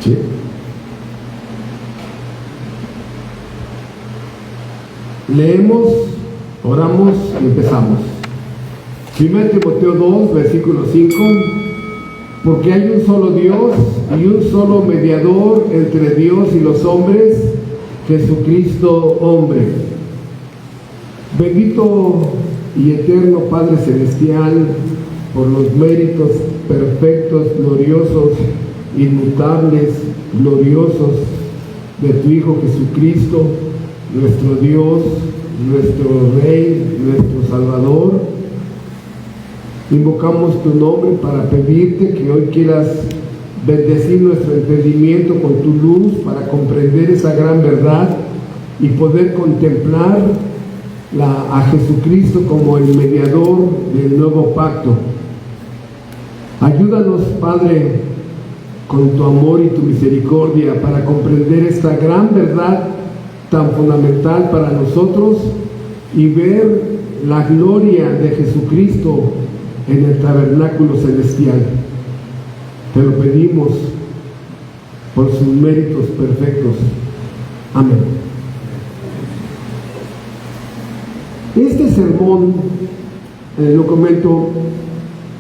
¿Sí? Leemos, oramos y empezamos. 1 Timoteo 2, versículo 5. Porque hay un solo Dios y un solo mediador entre Dios y los hombres, Jesucristo hombre. Bendito y eterno Padre Celestial, por los méritos perfectos, gloriosos, inmutables, gloriosos de tu Hijo Jesucristo, nuestro Dios, nuestro Rey, nuestro Salvador. Invocamos tu nombre para pedirte que hoy quieras bendecir nuestro entendimiento con tu luz para comprender esa gran verdad y poder contemplar a Jesucristo como el mediador del nuevo pacto. Ayúdanos, Padre, con tu amor y tu misericordia para comprender esta gran verdad tan fundamental para nosotros y ver la gloria de Jesucristo en el tabernáculo celestial. Te lo pedimos por sus méritos perfectos. Amén. Este sermón, lo comento,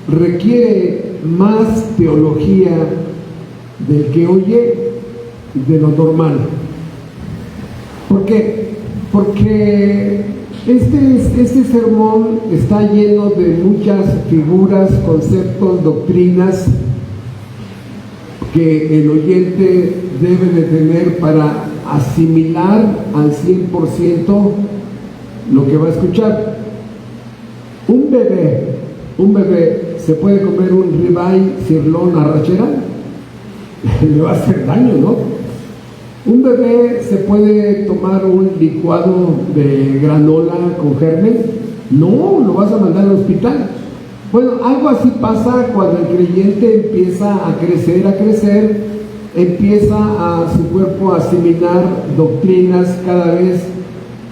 requiere más teología del que oye de lo normal. ¿Por qué? Porque este sermón está lleno de muchas figuras, conceptos, doctrinas que el oyente debe de tener para asimilar al 100% lo que va a escuchar. Un bebé se puede comer un ribeye, cirlón, arrachera, le va a hacer daño, ¿no? Un bebé se puede tomar un licuado de granola con germen, no, lo vas a mandar al hospital. Bueno, algo así pasa cuando el creyente empieza a crecer, empieza a su cuerpo a asimilar doctrinas cada vez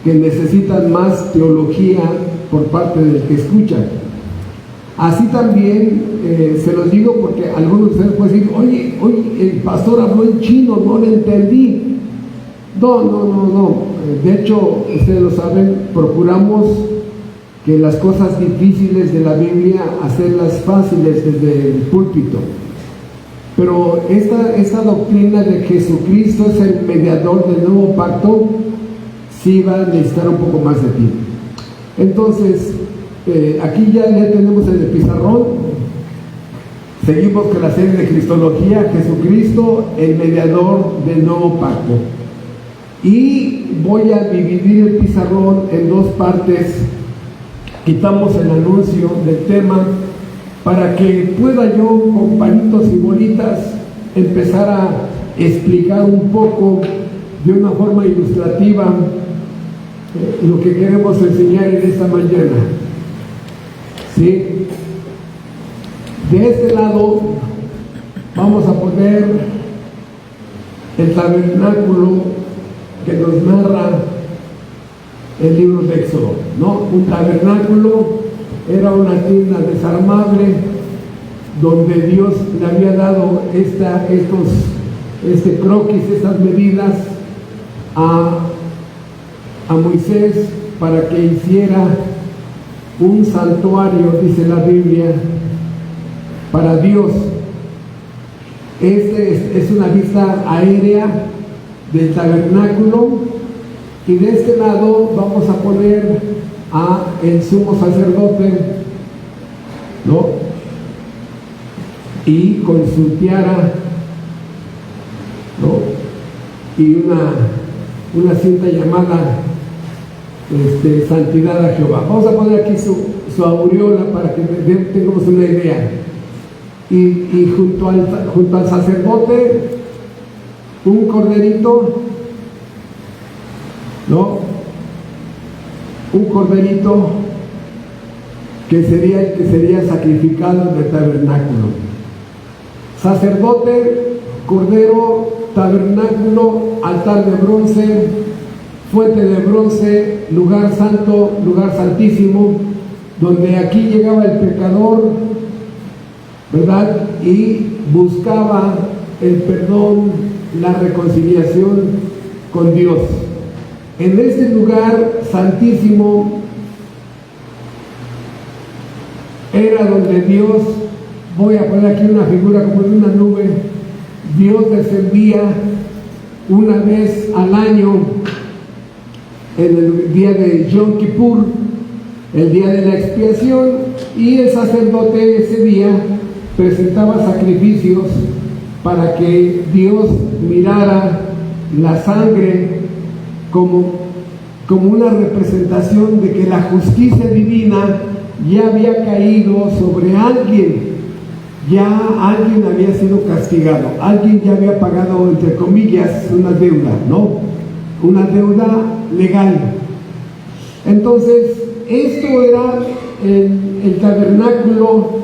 que necesitan más teología por parte del que escucha. Así también se los digo porque algunos de ustedes pueden decir, oye, el pastor habló en chino, no lo entendí. No. De hecho, ustedes lo saben, procuramos que las cosas difíciles de la Biblia hacerlas fáciles desde el púlpito. Pero esta doctrina de Jesucristo es el mediador del nuevo pacto, sí va a necesitar un poco más de tiempo. Entonces, aquí ya tenemos en el pizarrón. Seguimos con la serie de Cristología, Jesucristo, el mediador del nuevo pacto. Y voy a dividir el pizarrón en dos partes. Quitamos el anuncio del tema para que pueda yo, con palitos y bolitas, empezar a explicar un poco de una forma ilustrativa lo que queremos enseñar en esta mañana. ¿Sí? De este lado vamos a poner el tabernáculo que nos narra el libro de Éxodo, ¿no? Un tabernáculo era una tienda desarmable donde Dios le había dado este croquis, estas medidas a Moisés para que hiciera un santuario, dice la Biblia, para Dios. Es una vista aérea del tabernáculo, y de este lado vamos a poner a el sumo sacerdote, ¿no? Y con su tiara, ¿no? Y una cinta llamada Santidad a Jehová. Vamos a poner aquí su aureola para que tengamos una idea. Y junto al sacerdote, un corderito, ¿no? Un corderito que sería sacrificado en el tabernáculo. Sacerdote, cordero, tabernáculo, altar de bronce, fuente de bronce, lugar santo, lugar santísimo, donde aquí llegaba el pecador, ¿verdad? Y buscaba el perdón, la reconciliación con Dios. En este lugar santísimo era donde Dios, voy a poner aquí una figura como de una nube, Dios descendía una vez al año en el día de Yom Kippur, el día de la expiación, y el sacerdote ese día presentaba sacrificios para que Dios mirara la sangre como una representación de que la justicia divina ya había caído sobre alguien, ya alguien había sido castigado, alguien ya había pagado, entre comillas, una deuda, ¿no? Una deuda legal. Entonces, esto era el tabernáculo.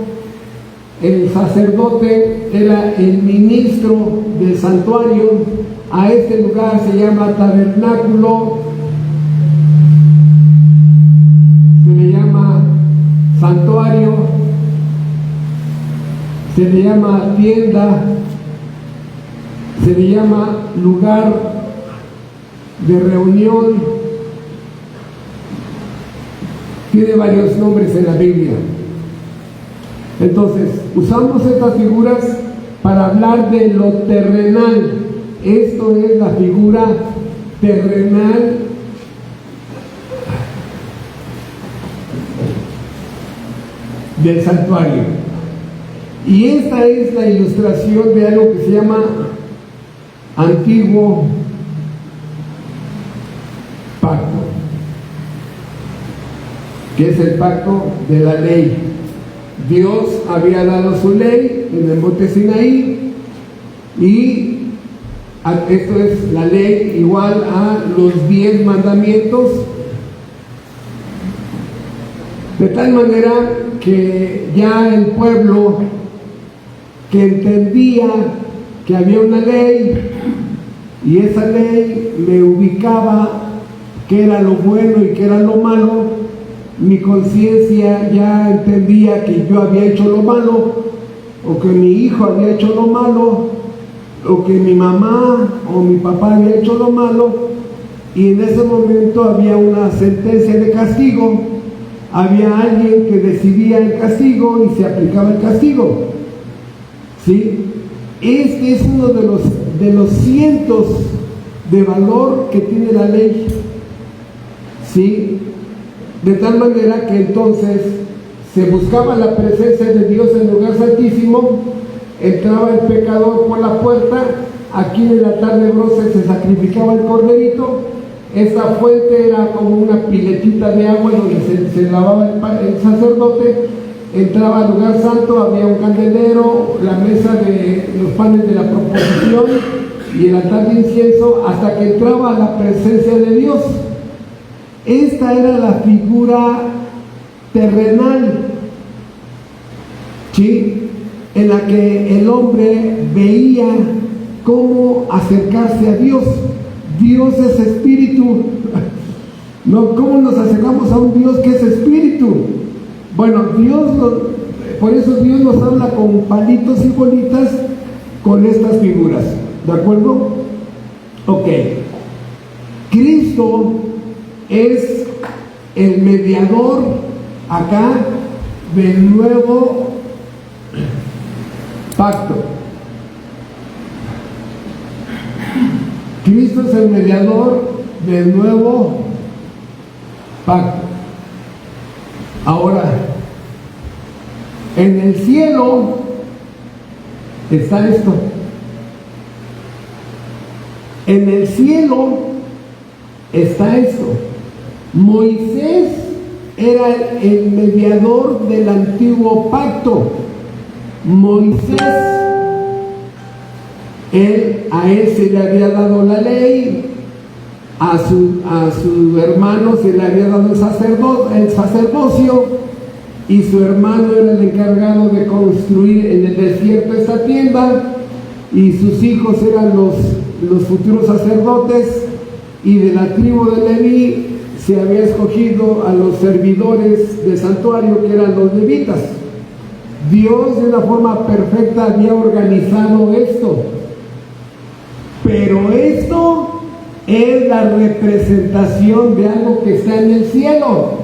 El sacerdote era el ministro del santuario. A este lugar se llama tabernáculo, se le llama santuario, se le llama tienda, se le llama lugar de reunión. Tiene varios nombres en la Biblia. Entonces, usamos estas figuras para hablar de lo terrenal. Esto es la figura terrenal del santuario. Y esta es la ilustración de algo que se llama Antiguo Pacto, que es el pacto de la ley. Dios había dado su ley en el monte Sinaí, y esto es la ley igual a los 10 mandamientos, de tal manera que ya el pueblo que entendía que había una ley, y esa ley me ubicaba qué era lo bueno y qué era lo malo, mi conciencia ya entendía que yo había hecho lo malo, o que mi hijo había hecho lo malo, o que mi mamá o mi papá había hecho lo malo, y en ese momento había una sentencia de castigo, había alguien que decidía el castigo y se aplicaba el castigo, ¿sí? Este es uno de los cientos de valor que tiene la ley, ¿sí? De tal manera que entonces se buscaba la presencia de Dios en el lugar santísimo, entraba el pecador por la puerta, aquí en el altar de bronce se sacrificaba el corderito, esta fuente era como una piletita de agua donde se lavaba el sacerdote, entraba al lugar santo, había un candelero, la mesa de los panes de la proposición y el altar de incienso, hasta que entraba a la presencia de Dios. Esta era la figura terrenal, ¿sí?, en la que el hombre veía cómo acercarse a Dios. Dios es espíritu. ¿No? ¿Cómo nos acercamos a un Dios que es espíritu? Bueno, por eso Dios nos habla con palitos y bolitas con estas figuras. ¿De acuerdo? Ok. Cristo es el mediador acá del nuevo pacto. Cristo es el mediador del nuevo pacto. Ahora, en el cielo está esto. En el cielo está esto. Moisés era el mediador del antiguo pacto. Moisés, a él se le había dado la ley, a su hermano se le había dado el sacerdocio, y su hermano era el encargado de construir en el desierto esta tienda, y sus hijos eran los futuros sacerdotes, y de la tribu de Leví se había escogido a los servidores del santuario, que eran los levitas. Dios de una forma perfecta había organizado esto. pero esto es la representación de algo que está en el cielo,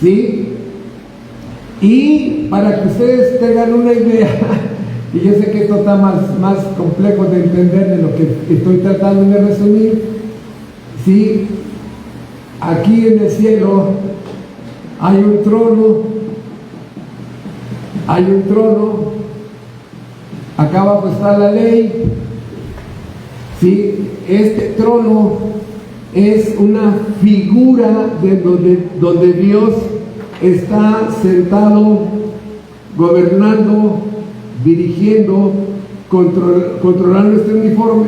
¿sí? Y para que ustedes tengan una idea, y yo sé que esto está más complejo de entender de lo que estoy tratando de resumir, ¿sí? Aquí en el cielo hay un trono, acá abajo está la ley, ¿sí? Este trono es una figura de donde Dios está sentado, gobernando, dirigiendo, controlando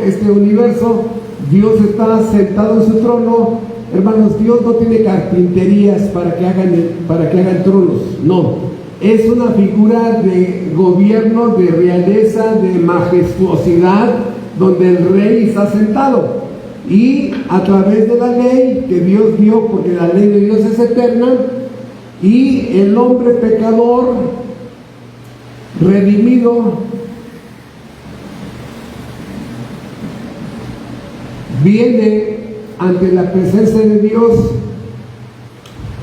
este universo. Dios está sentado en su trono. Hermanos, Dios no tiene carpinterías para que hagan tronos, no. Es una figura de gobierno, de realeza, de majestuosidad, donde el rey está sentado. Y a través de la ley que Dios dio, porque la ley de Dios es eterna, y el hombre pecador, redimido, viene ante la presencia de Dios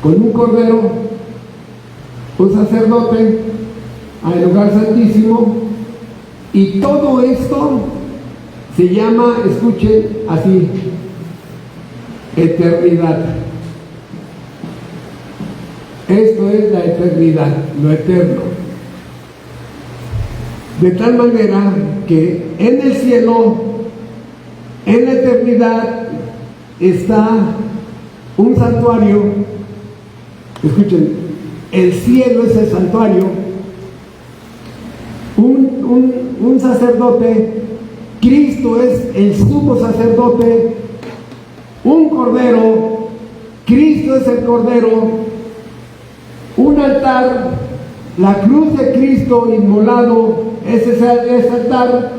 con un cordero, un sacerdote, al lugar santísimo, y todo esto se llama, escuchen así, eternidad. Esto es la eternidad, lo eterno. De tal manera que en el cielo, en la eternidad, está un santuario. Escuchen, el cielo es el santuario, un sacerdote, Cristo es el sumo sacerdote, un cordero, Cristo es el cordero, un altar, la cruz de Cristo inmolado, ese altar,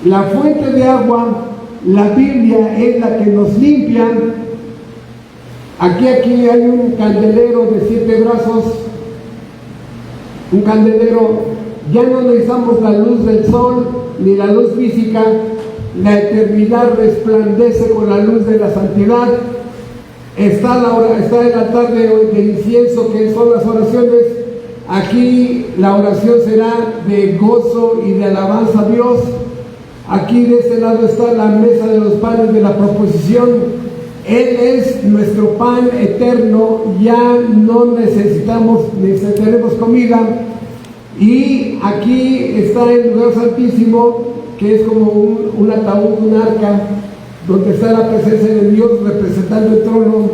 la fuente de agua, la Biblia es la que nos limpia. Aquí hay un candelero de 7 brazos, un candelero, ya no necesitamos la luz del sol ni la luz física, la eternidad resplandece con la luz de la santidad. Está el altar de incienso, que son las oraciones. Aquí la oración será de gozo y de alabanza a Dios. Aquí de este lado está la mesa de los panes de la proposición. Él es nuestro pan eterno, ya no necesitamos comida. Y aquí está el lugar santísimo, que es como un ataúd, un arca, donde está la presencia de Dios representando el trono,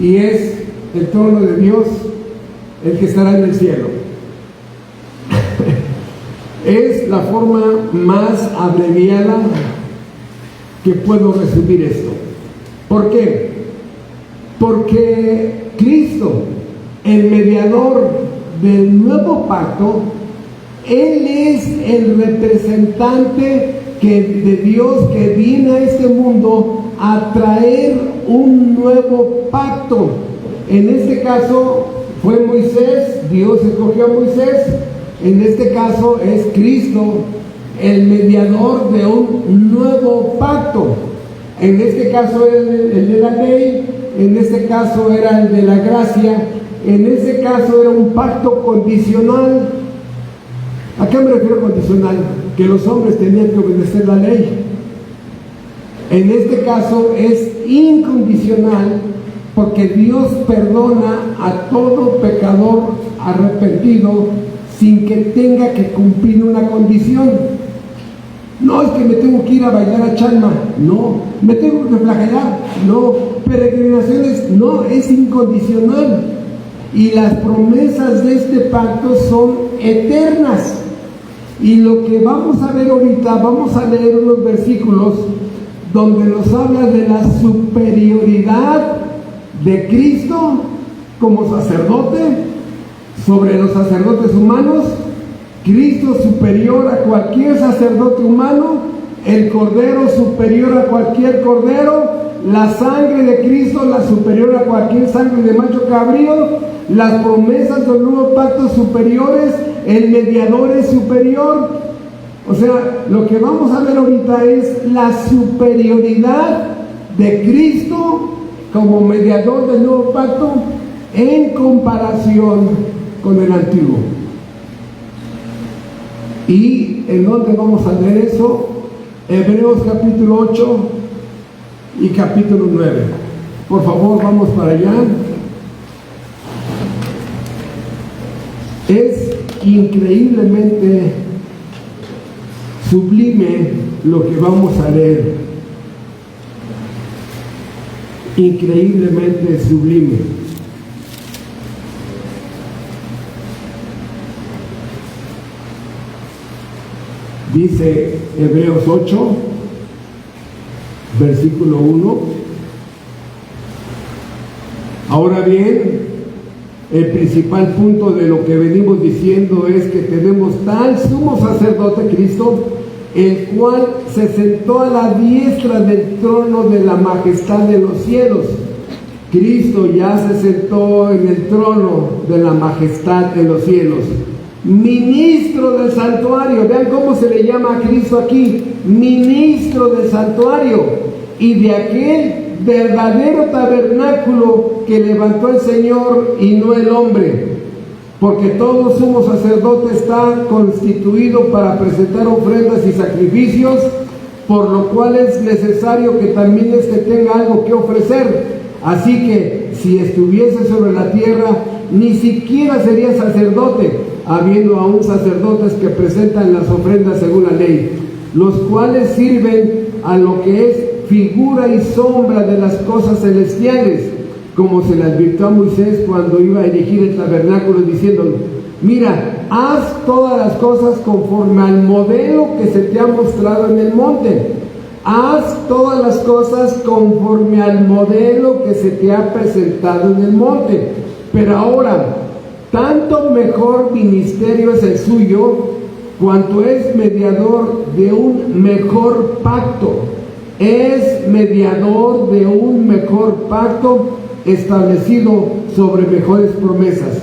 y es el trono de Dios el que estará en el cielo. Es la forma más abreviada que puedo resumir esto. ¿Por qué? Porque Cristo, el mediador del nuevo pacto, Él es el representante de Dios que viene a este mundo a traer un nuevo pacto. En este caso fue Moisés, Dios escogió a Moisés. En este caso es Cristo, el mediador de un nuevo pacto. En este caso es el de la ley, en este caso era el de la gracia, en este caso era un pacto condicional. ¿A qué me refiero condicional? Que los hombres tenían que obedecer la ley. En este caso es incondicional, porque Dios perdona a todo pecador arrepentido sin que tenga que cumplir una condición. No es que me tengo que ir a bailar a Chalma, no. Me tengo que flagelar, no. Peregrinaciones, no, es incondicional. Y las promesas de este pacto son eternas. Y lo que vamos a ver ahorita, vamos a leer unos versículos donde nos habla de la superioridad de Cristo como sacerdote sobre los sacerdotes humanos. Cristo superior a cualquier sacerdote humano, el Cordero superior a cualquier cordero, la sangre de Cristo la superior a cualquier sangre de macho cabrío, las promesas del nuevo pacto superiores, el mediador es superior. O sea, lo que vamos a ver ahorita es la superioridad de Cristo como mediador del nuevo pacto en comparación con el antiguo. ¿Y en dónde vamos a ver eso? Hebreos capítulo 8 y capítulo 9. Por favor, vamos para allá. Es increíblemente sublime lo que vamos a leer. Increíblemente sublime. Dice Hebreos 8, versículo 1. Ahora bien, el principal punto de lo que venimos diciendo es que tenemos tal sumo sacerdote, Cristo, el cual se sentó a la diestra del trono de la majestad de los cielos. Cristo ya se sentó en el trono de la majestad de los cielos. Ministro del santuario, vean cómo se le llama a Cristo aquí, ministro del santuario y de aquel verdadero tabernáculo que levantó el Señor y no el hombre, porque todo sumo sacerdote está constituido para presentar ofrendas y sacrificios, por lo cual es necesario que también éste tenga algo que ofrecer. Así que si estuviese sobre la tierra, ni siquiera sería sacerdote, habiendo aún sacerdotes que presentan las ofrendas según la ley, los cuales sirven a lo que es figura y sombra de las cosas celestiales, como se le advirtió a Moisés cuando iba a erigir el tabernáculo, diciendo: mira, haz todas las cosas conforme al modelo que se te ha mostrado en el monte. Haz todas las cosas conforme al modelo que se te ha presentado en el monte. Pero ahora, tanto mejor ministerio es el suyo, cuanto es mediador de un mejor pacto. Es mediador de un mejor pacto establecido sobre mejores promesas.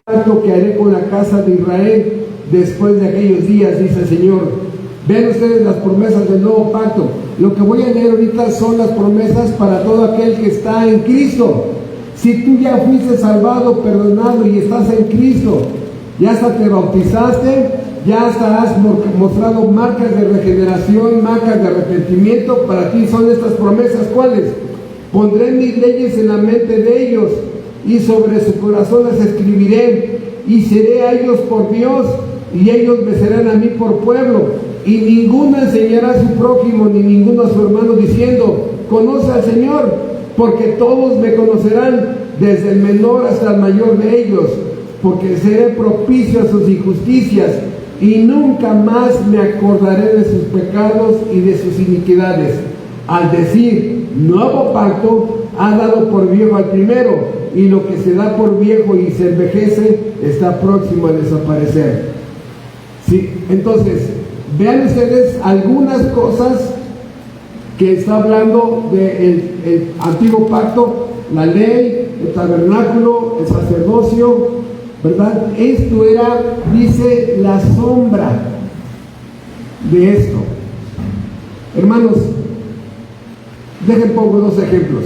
Pacto que haré con la casa de Israel después de aquellos días, dice el Señor. Vean ustedes las promesas del nuevo pacto. Lo que voy a leer ahorita son las promesas para todo aquel que está en Cristo. Si tú ya fuiste salvado, perdonado y estás en Cristo, ya hasta te bautizaste, ya hasta has mostrado marcas de regeneración, marcas de arrepentimiento, para ti son estas promesas. ¿Cuáles? Pondré mis leyes en la mente de ellos y sobre su corazón las escribiré, y seré a ellos por Dios y ellos me serán a mí por pueblo. Y ninguno enseñará a su prójimo ni ninguno a su hermano diciendo: conoce al Señor, porque todos me conocerán, desde el menor hasta el mayor de ellos, porque seré propicio a sus injusticias y nunca más me acordaré de sus pecados y de sus iniquidades. Al decir nuevo pacto, ha dado por viejo al primero, y lo que se da por viejo y se envejece está próximo a desaparecer. Sí, entonces, vean ustedes algunas cosas que está hablando del antiguo pacto: la ley, el tabernáculo, el sacerdocio, ¿verdad? Esto era, dice, la sombra de esto. Hermanos, dejen pongo dos ejemplos.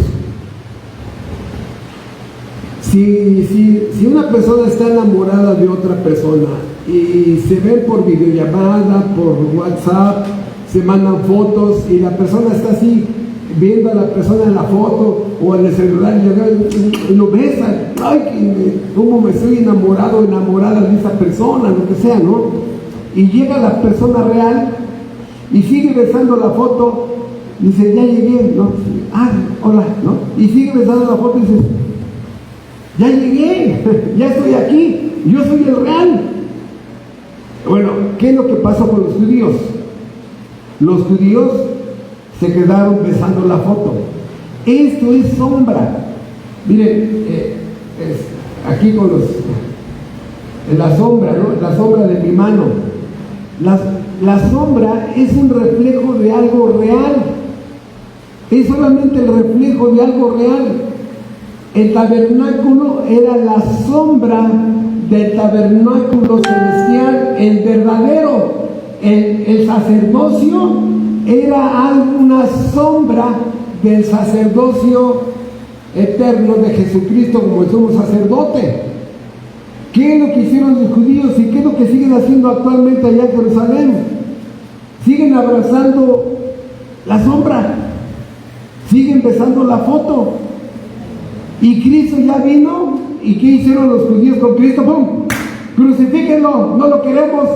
Si una persona está enamorada de otra persona y se ven por videollamada, por WhatsApp, se mandan fotos y la persona está así viendo a la persona en la foto o en el celular y lo besan, ay, cómo me estoy enamorado o enamorada de esa persona, lo que sea, ¿no? Y llega la persona real y sigue besando la foto, y dice: ya llegué, ¿no? Ah, hola, ¿no? Y sigue besando la foto y dice: ya llegué, ya estoy aquí, yo soy el real. Bueno, ¿qué es lo que pasó con los judíos? Los judíos se quedaron besando la foto. Esto es sombra. Miren, aquí con en la sombra, ¿no? La sombra de mi mano. La sombra es un reflejo de algo real. Es solamente el reflejo de algo real. El tabernáculo era la sombra del tabernáculo celestial, el verdadero. el sacerdocio era una sombra del sacerdocio eterno de Jesucristo como el sumo sacerdote. ¿Qué es lo que hicieron los judíos y qué es lo que siguen haciendo actualmente allá en Jerusalén? Siguen abrazando la sombra, siguen besando la foto. Y Cristo ya vino. ¿Y qué hicieron los judíos con Cristo? ¡Pum! Crucifíquenlo, no lo queremos.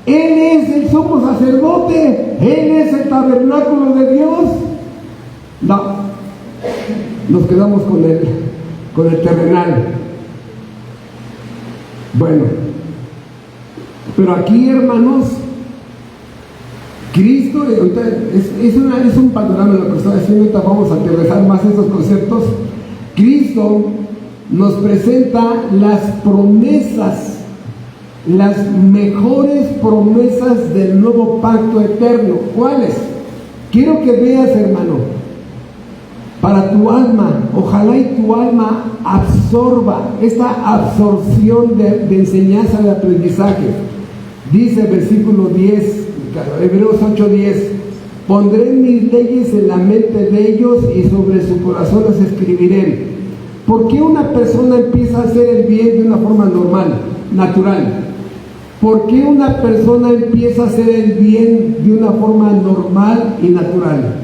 Él es el sumo sacerdote, Él es el tabernáculo de Dios. No, nos quedamos con el terrenal. Bueno, pero aquí, hermanos, Cristo es un panorama de lo que estoy haciendo. Ahorita vamos a aterrizar más estos conceptos. Cristo nos presenta las promesas, las mejores promesas del nuevo pacto eterno. ¿Cuáles? Quiero que veas, hermano, para tu alma, ojalá y tu alma absorba esta absorción de enseñanza, de aprendizaje. Dice el versículo 10, Hebreos 8:10: pondré mis leyes en la mente de ellos y sobre su corazón las escribiré. ¿Por qué una persona empieza a hacer el bien de una forma normal, natural? ¿Por qué una persona empieza a hacer el bien de una forma normal y natural?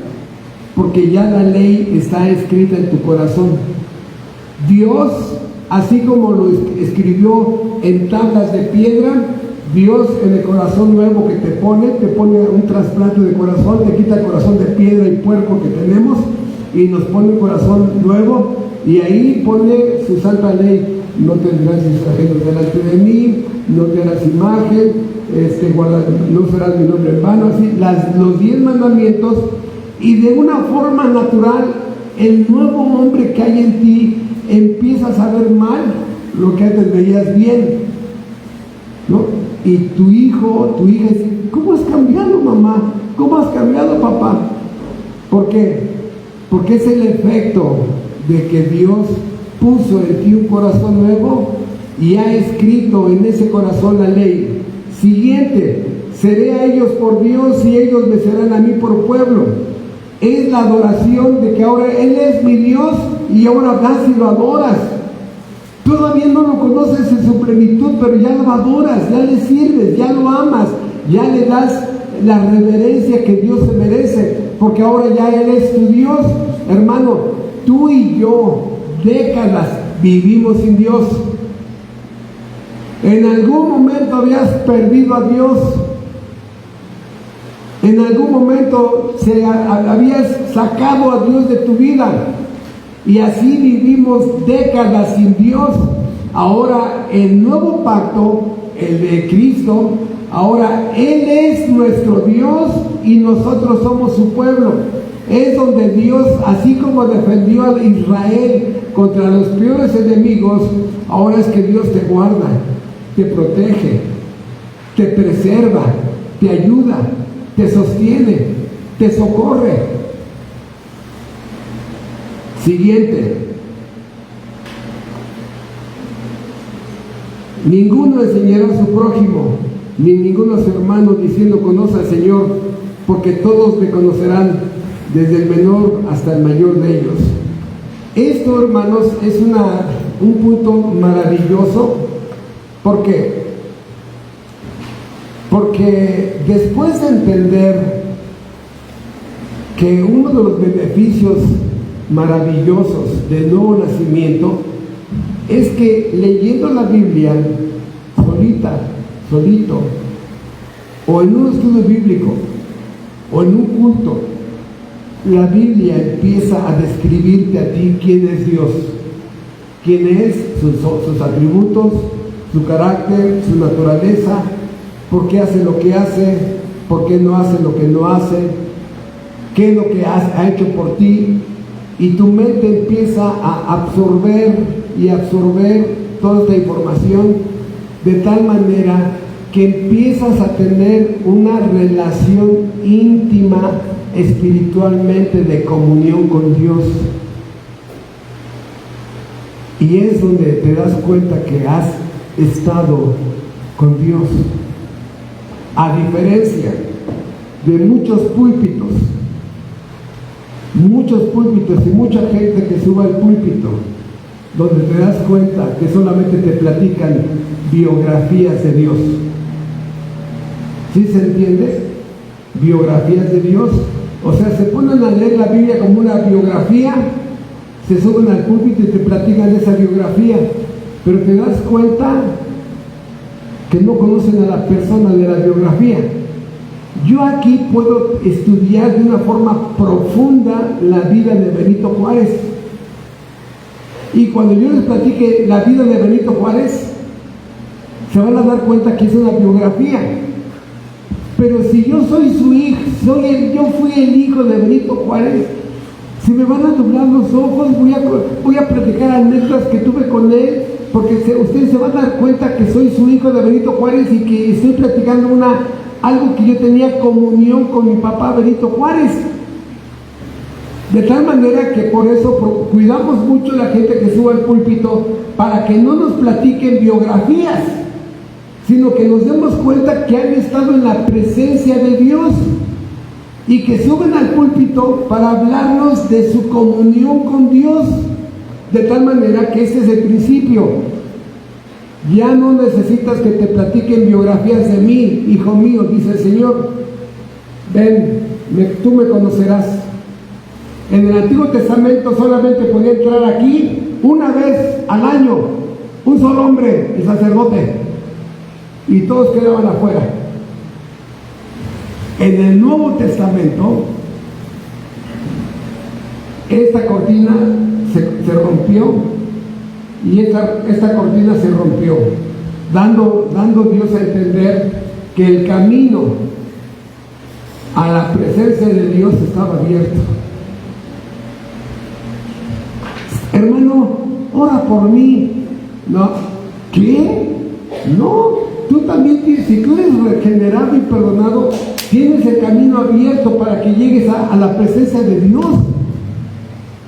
Porque ya la ley está escrita en tu corazón. Dios, así como lo escribió en tablas de piedra, Dios en el corazón nuevo que te pone un trasplante de corazón, te quita el corazón de piedra y puerco que tenemos y nos pone un corazón nuevo, y ahí pone su santa ley: no tendrás ajenos delante de mí, no te harás imagen, no serás mi nombre en vano, así, los 10 mandamientos. Y de una forma natural, el nuevo hombre que hay en ti empiezas a ver mal lo que antes veías bien, ¿no? Y tu hijo, tu hija dice: ¿cómo has cambiado, mamá? ¿Cómo has cambiado, papá? ¿Por qué? Porque es el efecto de que Dios puso en ti un corazón nuevo y ha escrito en ese corazón la ley. Siguiente: seré a ellos por Dios y ellos me serán a mí por pueblo. Es la adoración de que ahora Él es mi Dios y ahora vas y lo adoras. Todavía no lo conoces en su plenitud, pero ya lo adoras, ya le sirves, ya lo amas, ya le das la reverencia que Dios se merece, porque ahora ya Él es tu Dios. Hermano, tú y yo décadas vivimos sin Dios. En algún momento habías perdido a Dios. En algún momento habías sacado a Dios de tu vida. Y así vivimos décadas sin Dios. Ahora el nuevo pacto, el de Cristo, ahora Él es nuestro Dios y nosotros somos su pueblo. Es donde Dios, así como defendió a Israel contra los peores enemigos, ahora es que Dios te guarda, te protege, te preserva, te ayuda, te sostiene, te socorre. Siguiente: ninguno enseñará a su prójimo, ni ninguno a su hermano, diciendo: conoce al Señor, porque todos me conocerán, desde el menor hasta el mayor de ellos. Esto, hermanos, es un punto maravilloso. ¿Por qué? Porque después de entender que uno de los beneficios maravillosos del nuevo nacimiento es que leyendo la Biblia solito, o en un estudio bíblico, o en un culto, la Biblia empieza a describirte a ti quién es Dios, quién es, sus atributos, su carácter, su naturaleza, por qué hace lo que hace, por qué no hace lo que no hace, qué es lo que ha hecho por ti. Y tu mente empieza a absorber toda esta información de tal manera que empiezas a tener una relación íntima espiritualmente de comunión con Dios. Y es donde te das cuenta que has estado con Dios. A diferencia de muchos púlpitos y mucha gente que sube al púlpito, donde te das cuenta que solamente te platican biografías de Dios. ¿Sí se entiende? Biografías de Dios. O sea, se ponen a leer la Biblia como una biografía, se suben al púlpito y te platican esa biografía, pero te das cuenta que no conocen a la persona de la biografía. Yo aquí puedo estudiar de una forma profunda la vida de Benito Juárez. Y cuando yo les platique la vida de Benito Juárez, se van a dar cuenta que es una biografía. Pero si yo soy su hijo, yo fui el hijo de Benito Juárez, se me van a nublar los ojos, voy a platicar anécdotas que tuve con él, porque ustedes se van a dar cuenta que soy su hijo de Benito Juárez y que estoy platicando algo que yo tenía comunión con mi papá Benito Juárez. De tal manera que por eso cuidamos mucho la gente que sube al púlpito, para que no nos platiquen biografías, sino que nos demos cuenta que han estado en la presencia de Dios y que suben al púlpito para hablarnos de su comunión con Dios. De tal manera que ese es el principio. Ya no necesitas que te platiquen biografías de mí, hijo mío, dice el Señor. Ven, tú me conocerás. En el Antiguo Testamento solamente podía entrar aquí una vez al año, un solo hombre, el sacerdote, y todos quedaban afuera. En el Nuevo Testamento, esta cortina se rompió, y esta cortina se rompió, dando Dios a entender que el camino a la presencia de Dios estaba abierto. Hermano, ora por mí. No, ¿qué? No, tú también tienes, si tú eres regenerado y perdonado, tienes el camino abierto para que llegues a la presencia de Dios.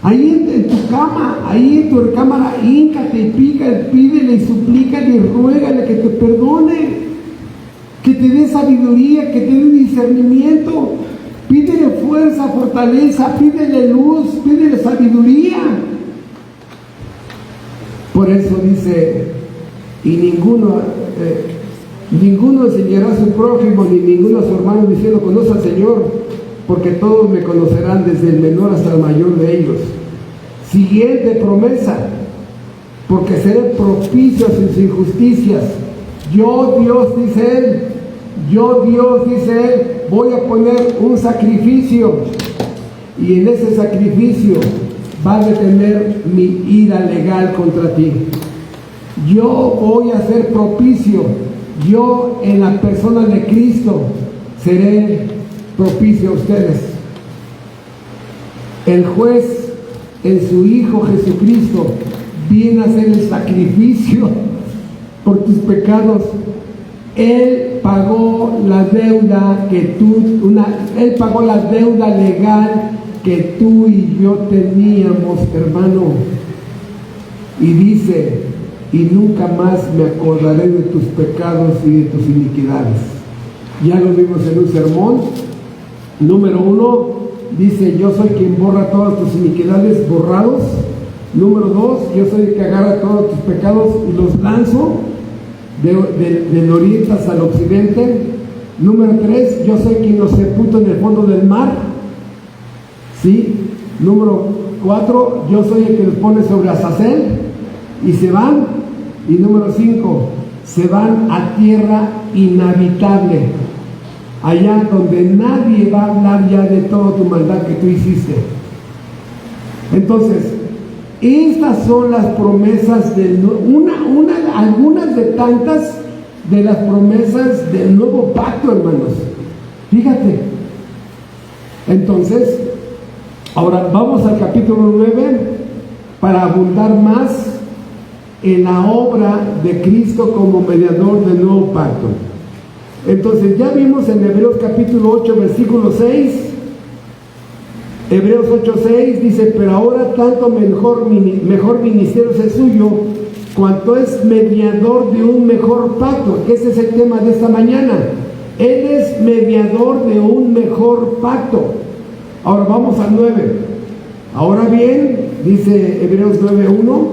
Ahí en tu cama, ahí en tu recámara, híncate y pídele y suplícale y ruégale que te perdone, que te dé sabiduría, que te dé discernimiento. Pídele fuerza, fortaleza, pídele luz, pídele sabiduría. Por eso dice, y ninguno enseñará a su prójimo ni ninguno a su hermano diciendo, conoce al Señor, porque todos me conocerán, desde el menor hasta el mayor de ellos. Siguiente promesa, porque seré propicio a sus injusticias. Yo Dios, dice él, voy a poner un sacrificio, y en ese sacrificio va a detener mi ira legal contra ti. Yo voy a ser propicio. Yo, en la persona de Cristo, seré propicio a ustedes. El juez, en su Hijo Jesucristo, viene a hacer el sacrificio por tus pecados. Él pagó la deuda Él pagó la deuda legal que tú y yo teníamos, hermano. Y dice, y nunca más me acordaré de tus pecados y de tus iniquidades. Ya lo vimos en un sermón. Número 1, dice, yo soy quien borra todas tus iniquidades borrados. Número 2, yo soy el que agarra todos tus pecados y los lanzo del oriente hasta el occidente. Número 3, yo soy quien los sepulta en el fondo del mar. ¿Sí? Número 4, yo soy el que los pone sobre Azazel y se van. Y número 5, se van a tierra inhabitable, allá donde nadie va a hablar ya de toda tu maldad que tú hiciste. Entonces, estas son las promesas algunas de tantas de las promesas del nuevo pacto, hermanos. Fíjate. Entonces, ahora vamos al capítulo 9 para abundar más en la obra de Cristo como mediador del nuevo pacto. Entonces, ya vimos en Hebreos capítulo 8, versículo 6. Hebreos 8:6 dice, pero ahora tanto mejor ministerio es el suyo, cuanto es mediador de un mejor pacto, que ese es el tema de esta mañana. Él es mediador de un mejor pacto. Ahora vamos al 9. Ahora bien, dice Hebreos 9:1,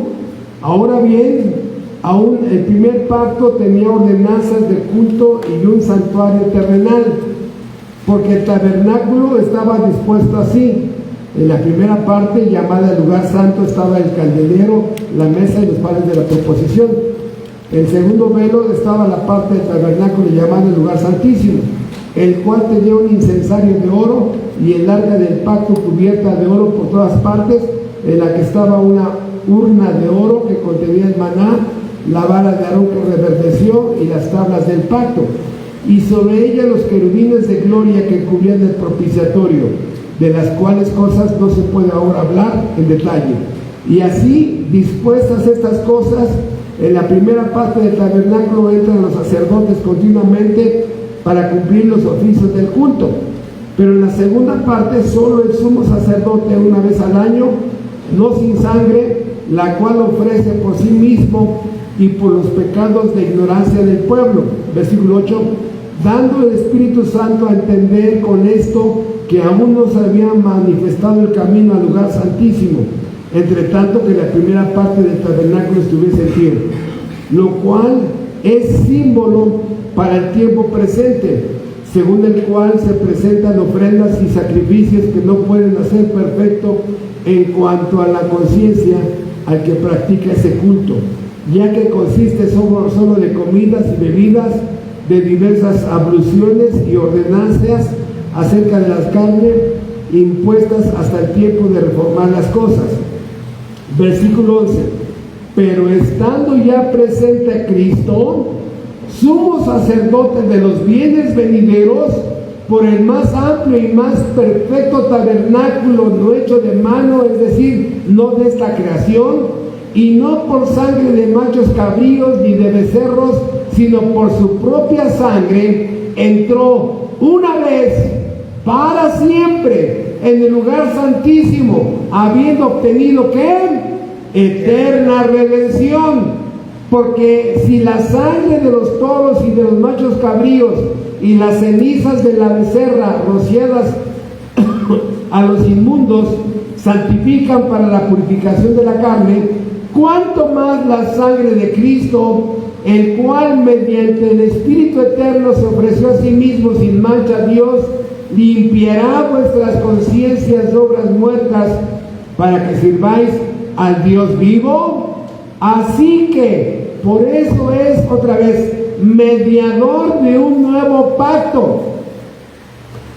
ahora bien, aún el primer pacto tenía ordenanzas de culto y un santuario terrenal, porque el tabernáculo estaba dispuesto así. En la primera parte, llamada el lugar santo, estaba el candelero, la mesa y los panes de la proposición. El segundo velo estaba la parte del tabernáculo llamada el lugar santísimo, el cual tenía un incensario de oro y el arca del pacto cubierta de oro por todas partes, en la que estaba una urna de oro que contenía el maná, la vara de Aarón que reverdeció y las tablas del pacto, y sobre ella los querubines de gloria que cubrían el propiciatorio, de las cuales cosas no se puede ahora hablar en detalle. Y así, dispuestas estas cosas, en la primera parte del tabernáculo entran los sacerdotes continuamente para cumplir los oficios del culto, pero en la segunda parte solo el sumo sacerdote una vez al año, no sin sangre, la cual ofrece por sí mismo y por los pecados de ignorancia del pueblo. Versículo 8, dando el Espíritu Santo a entender con esto que aún no se había manifestado el camino al lugar santísimo, entre tanto que la primera parte del tabernáculo estuviese en pie, lo cual es símbolo para el tiempo presente, según el cual se presentan ofrendas y sacrificios que no pueden hacer perfecto en cuanto a la conciencia al que practica ese culto, ya que consiste solo de comidas y bebidas, de diversas abluciones y ordenanzas acerca de las carnes impuestas hasta el tiempo de reformar las cosas. Versículo 11, pero estando ya presente Cristo, sumo sacerdote de los bienes venideros, por el más amplio y más perfecto tabernáculo no hecho de mano, es decir, no de esta creación, y no por sangre de machos cabríos ni de becerros, sino por su propia sangre, entró una vez para siempre en el lugar santísimo, habiendo obtenido ¿qué? Eterna redención. Porque si la sangre de los toros y de los machos cabríos y las cenizas de la becerra rociadas a los inmundos santifican para la purificación de la carne, cuánto más la sangre de Cristo, el cual mediante el Espíritu Eterno se ofreció a sí mismo sin mancha a Dios, limpiará vuestras conciencias de obras muertas para que sirváis al Dios vivo. Así que por eso es otra vez mediador de un nuevo pacto.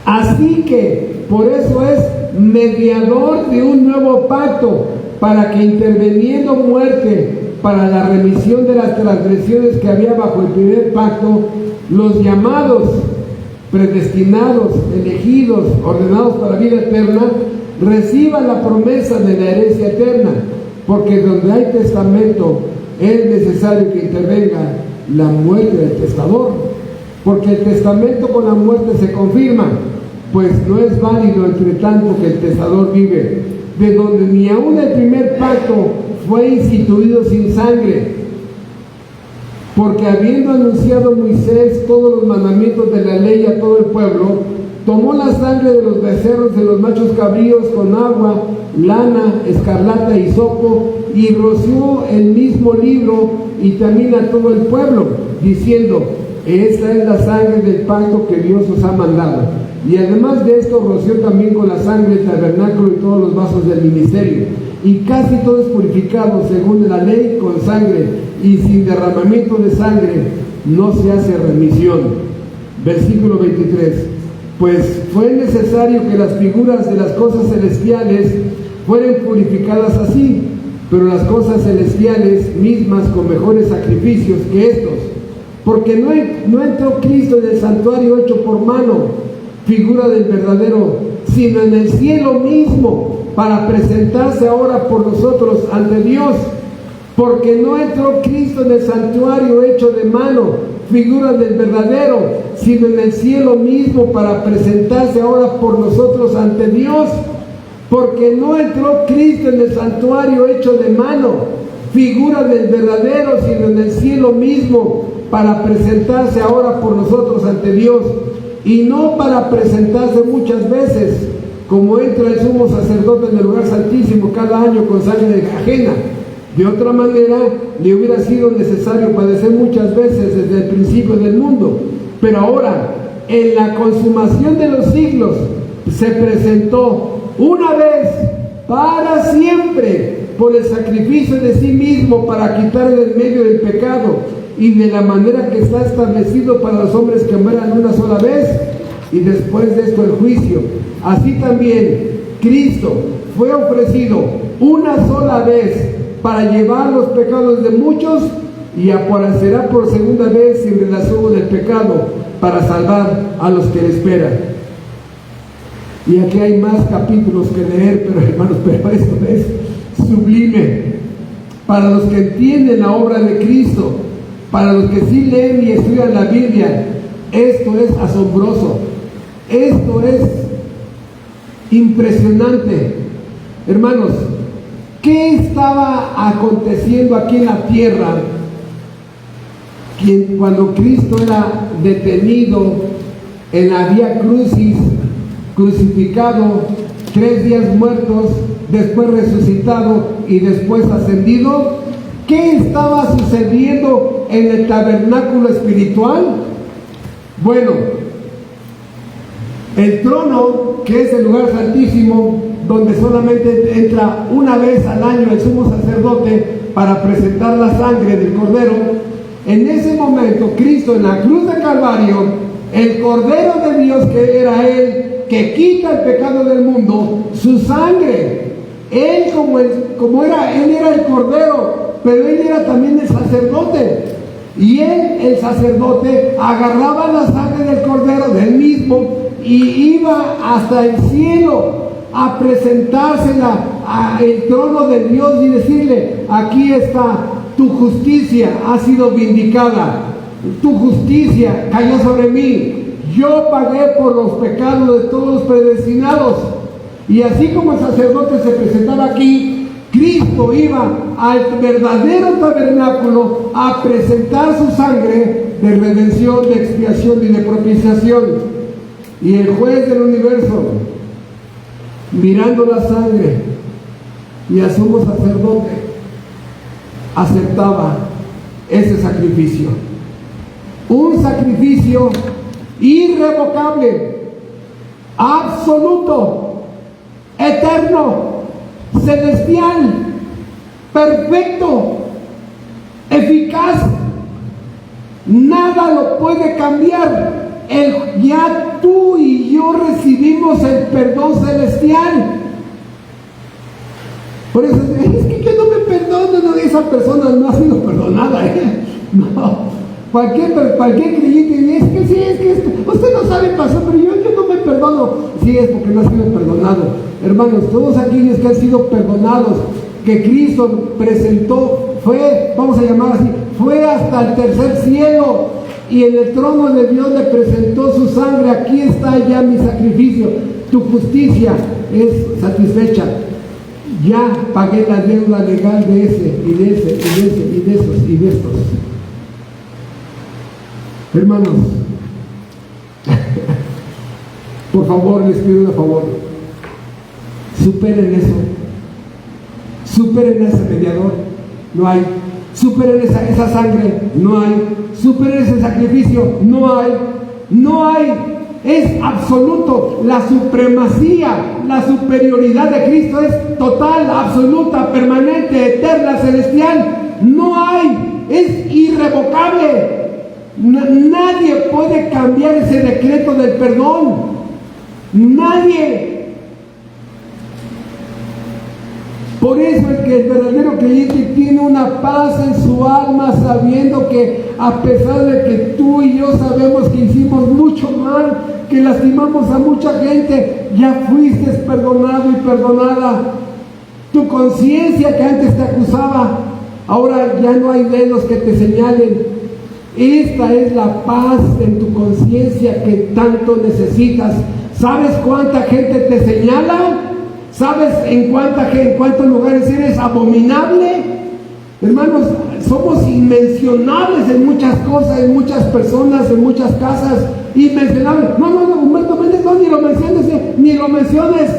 Así que por eso es mediador de un nuevo pacto, para que interviniendo muerte para la remisión de las transgresiones que había bajo el primer pacto, los llamados, predestinados, elegidos, ordenados para vida eterna, reciban la promesa de la herencia eterna. Porque donde hay testamento es necesario que intervenga la muerte del testador, porque el testamento con la muerte se confirma, pues no es válido entre tanto que el testador vive, de donde ni aun el primer pacto fue instituido sin sangre, porque habiendo anunciado Moisés todos los mandamientos de la ley a todo el pueblo, tomó la sangre de los becerros de los machos cabríos con agua, lana, escarlata y hisopo, y roció el mismo libro y también a todo el pueblo, diciendo: esta es la sangre del pacto que Dios os ha mandado. Y además de esto roció también con la sangre el tabernáculo y todos los vasos del ministerio. Y casi todo es purificado según la ley con sangre, y sin derramamiento de sangre no se hace remisión. Versículo 23. Pues fue necesario que las figuras de las cosas celestiales fueran purificadas así, pero las cosas celestiales mismas con mejores sacrificios que estos, porque no entró Cristo en el santuario hecho por mano, figura del verdadero, sino en el cielo mismo, para presentarse ahora por nosotros ante Dios. Porque no entró Cristo en el santuario hecho de mano, figura del verdadero, sino en el cielo mismo, para presentarse ahora por nosotros ante Dios. Porque no entró Cristo en el santuario hecho de mano, figura del verdadero, sino en el cielo mismo, para presentarse ahora por nosotros ante Dios, y no para presentarse muchas veces, como entra el sumo sacerdote en el lugar santísimo cada año con sangre ajena. De otra manera, le hubiera sido necesario padecer muchas veces desde el principio del mundo. Pero ahora, en la consumación de los siglos, se presentó una vez para siempre por el sacrificio de sí mismo para quitar del medio del pecado, y de la manera que está establecido para los hombres que mueran una sola vez, y después de esto el juicio. Así también Cristo fue ofrecido una sola vez para llevar los pecados de muchos, y aparecerá por segunda vez sin relación del pecado para salvar a los que le esperan. Y aquí hay más capítulos que leer, pero hermanos, pero esto es sublime para los que entienden la obra de Cristo, para los que sí leen y estudian la Biblia. Esto es asombroso, esto es impresionante. Hermanos, ¿qué estaba aconteciendo aquí en la tierra cuando Cristo era detenido en la Vía Crucis, crucificado, 3 días muertos, después resucitado y después ascendido? ¿Qué estaba sucediendo en el tabernáculo espiritual? Bueno, el trono, que es el lugar santísimo, donde solamente entra una vez al año el sumo sacerdote para presentar la sangre del Cordero, en ese momento Cristo en la cruz de Calvario, el Cordero de Dios que era Él, que quita el pecado del mundo, su sangre, Él Él era el Cordero, pero Él era también el sacerdote, y Él, el sacerdote, agarraba la sangre del Cordero del mismo y iba hasta el cielo a presentársela al trono de Dios y decirle: aquí está, tu justicia ha sido vindicada, tu justicia cayó sobre mí, yo pagué por los pecados de todos los predestinados. Y así como el sacerdote se presentaba aquí, Cristo iba al verdadero tabernáculo a presentar su sangre de redención, de expiación y de propiciación. Y el juez del universo, mirando la sangre y al sumo sacerdote, aceptaba ese sacrificio. Un sacrificio irrevocable, absoluto, eterno, celestial, perfecto, eficaz. Nada lo puede cambiar. Ya tú y yo recibimos el perdón celestial. Por eso es que yo no me perdono, no, esa persona no ha sido perdonada, No, cualquier creyente, es que usted no sabe pasar, pero yo no me perdono. Sí, es porque no ha sido perdonado. Hermanos, todos aquellos que han sido perdonados, que Cristo presentó, vamos a llamar así, fue hasta el tercer cielo, y en el trono de Dios le presentó su sangre. Aquí está ya mi sacrificio, tu justicia es satisfecha. Ya pagué la deuda legal de ese, y de ese, y de ese, y de esos, y de estos. Hermanos, por favor, les pido un favor, superen eso, superen ese mediador, no hay, superen esa sangre, no hay, superen ese sacrificio, no hay, es absoluto. La supremacía, la superioridad de Cristo es total, absoluta, permanente, eterna, celestial. No hay, es irrevocable. Nadie puede cambiar ese decreto del perdón. Nadie. Por eso es que el verdadero creyente tiene una paz en su alma, sabiendo que a pesar de que tú y yo sabemos que hicimos mucho mal, que lastimamos a mucha gente, ya fuiste perdonado y perdonada. Tu conciencia que antes te acusaba, ahora ya no hay dedos que te señalen. Esta es la paz en tu conciencia que tanto necesitas. ¿Sabes cuánta gente te señala? ¿Sabes en cuántos lugares eres abominable? Hermanos, somos inmencionables en muchas cosas, en muchas personas, en muchas casas. Inmencionables. No, Humberto Méndez, no, ni lo menciones, ni lo menciones.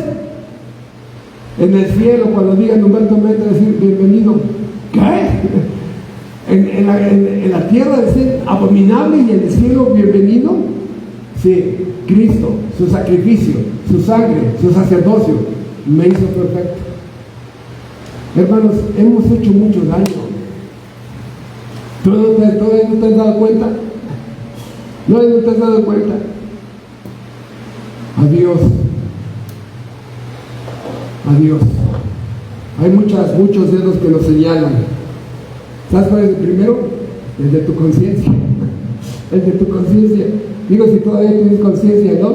En el cielo, cuando digan Humberto Méndez, decir bienvenido. ¿Qué? En la tierra decir abominable y en el cielo bienvenido. Sí, Cristo, su sacrificio, su sangre, su sacerdocio me hizo perfecto. Hermanos, hemos hecho mucho daño. ¿Todavía no te has dado cuenta? ¿No te has dado cuenta? Adiós. Hay muchos dedos que nos señalan. ¿Sabes cuál es el primero? El de tu conciencia. El de tu conciencia. Digo, si todavía tienes conciencia, ¿no?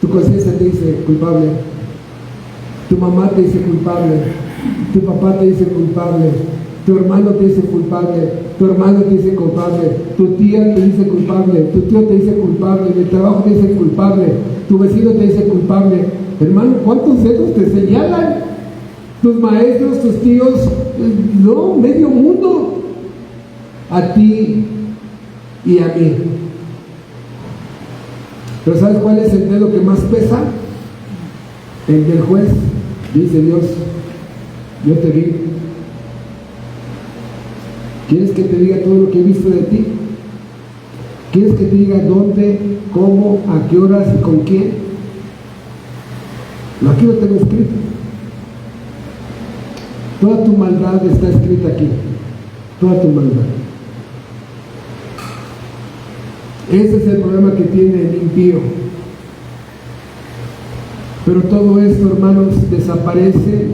Tu conciencia te dice culpable. Tu mamá te dice culpable. Tu papá te dice culpable. Tu hermano te dice culpable. Tu hermano te dice culpable. Tu tía te dice culpable. Tu tío te dice culpable. El trabajo te dice culpable. Tu vecino te dice culpable. Hermano, ¿cuántos dedos te señalan? Tus maestros, tus tíos, no, medio mundo. A ti y a mí. Pero ¿sabes cuál es el dedo que más pesa? El del juez. Dice Dios, yo te vi. ¿Quieres que te diga todo lo que he visto de ti? ¿Quieres que te diga dónde, cómo, a qué horas y con quién? Aquí lo tengo escrito. Toda tu maldad está escrita aquí. Toda tu maldad. Ese es el problema que tiene el impío. Pero todo esto, hermanos, desaparece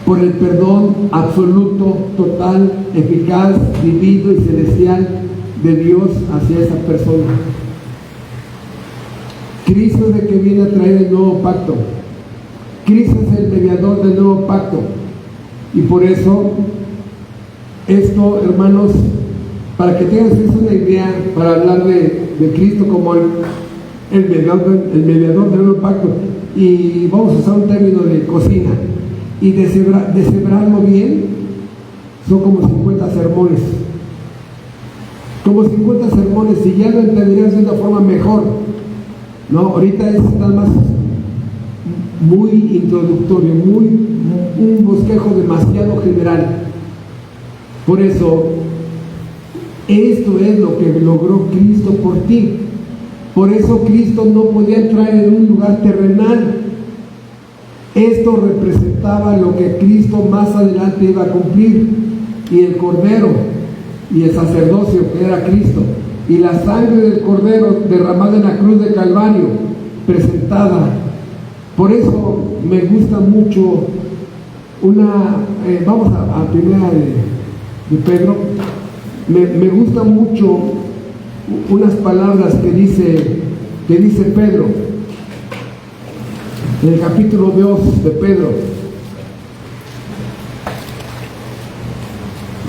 por el perdón absoluto, total, eficaz, divino y celestial de Dios hacia esa persona. Cristo es el que viene a traer el nuevo pacto. Cristo es el mediador del nuevo pacto. Y por eso, esto, hermanos, para que tengas una idea, para hablar de Cristo como el mediador del nuevo pacto, y vamos a usar un término de cocina, y deshebrarlo bien, son como 50 sermones. Como 50 sermones, y ya lo entenderías de una forma mejor. No, ahorita está más muy introductorio, un bosquejo demasiado general. Por eso, esto es lo que logró Cristo por ti. Por eso Cristo no podía entrar en un lugar terrenal. Esto representaba lo que Cristo más adelante iba a cumplir, y el Cordero y el sacerdocio que era Cristo, y la sangre del Cordero derramada en la cruz de Calvario, presentada. Por eso me gusta mucho vamos a primera de Pedro. Me gusta mucho unas palabras que dice Pedro en el capítulo 2 de Pedro.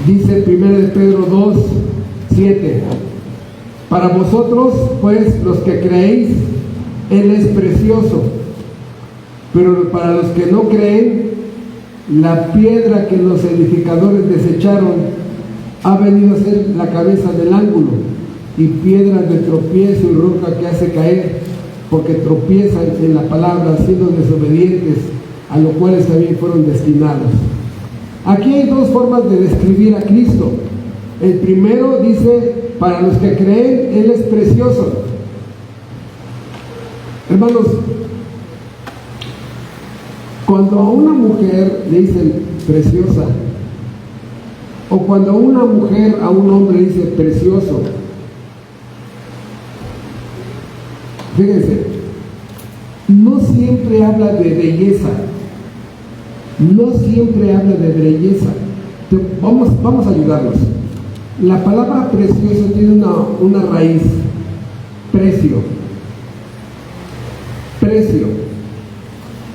Dice 1 de Pedro 2:7: para vosotros, pues, los que creéis, Él es precioso, pero para los que no creen, la piedra que los edificadores desecharon ha venido a ser la cabeza del ángulo, y piedra de tropiezo y roca que hace caer, porque tropiezan en la palabra, siendo desobedientes, a lo cual también fueron destinados. Aquí hay dos formas de describir a Cristo. El primero dice: para los que creen, Él es precioso. Hermanos, cuando a una mujer le dicen preciosa, o cuando a una mujer a un hombre le dice precioso, fíjense, no siempre habla de belleza. No siempre habla de belleza. Vamos a ayudarlos. La palabra precioso tiene una raíz: precio.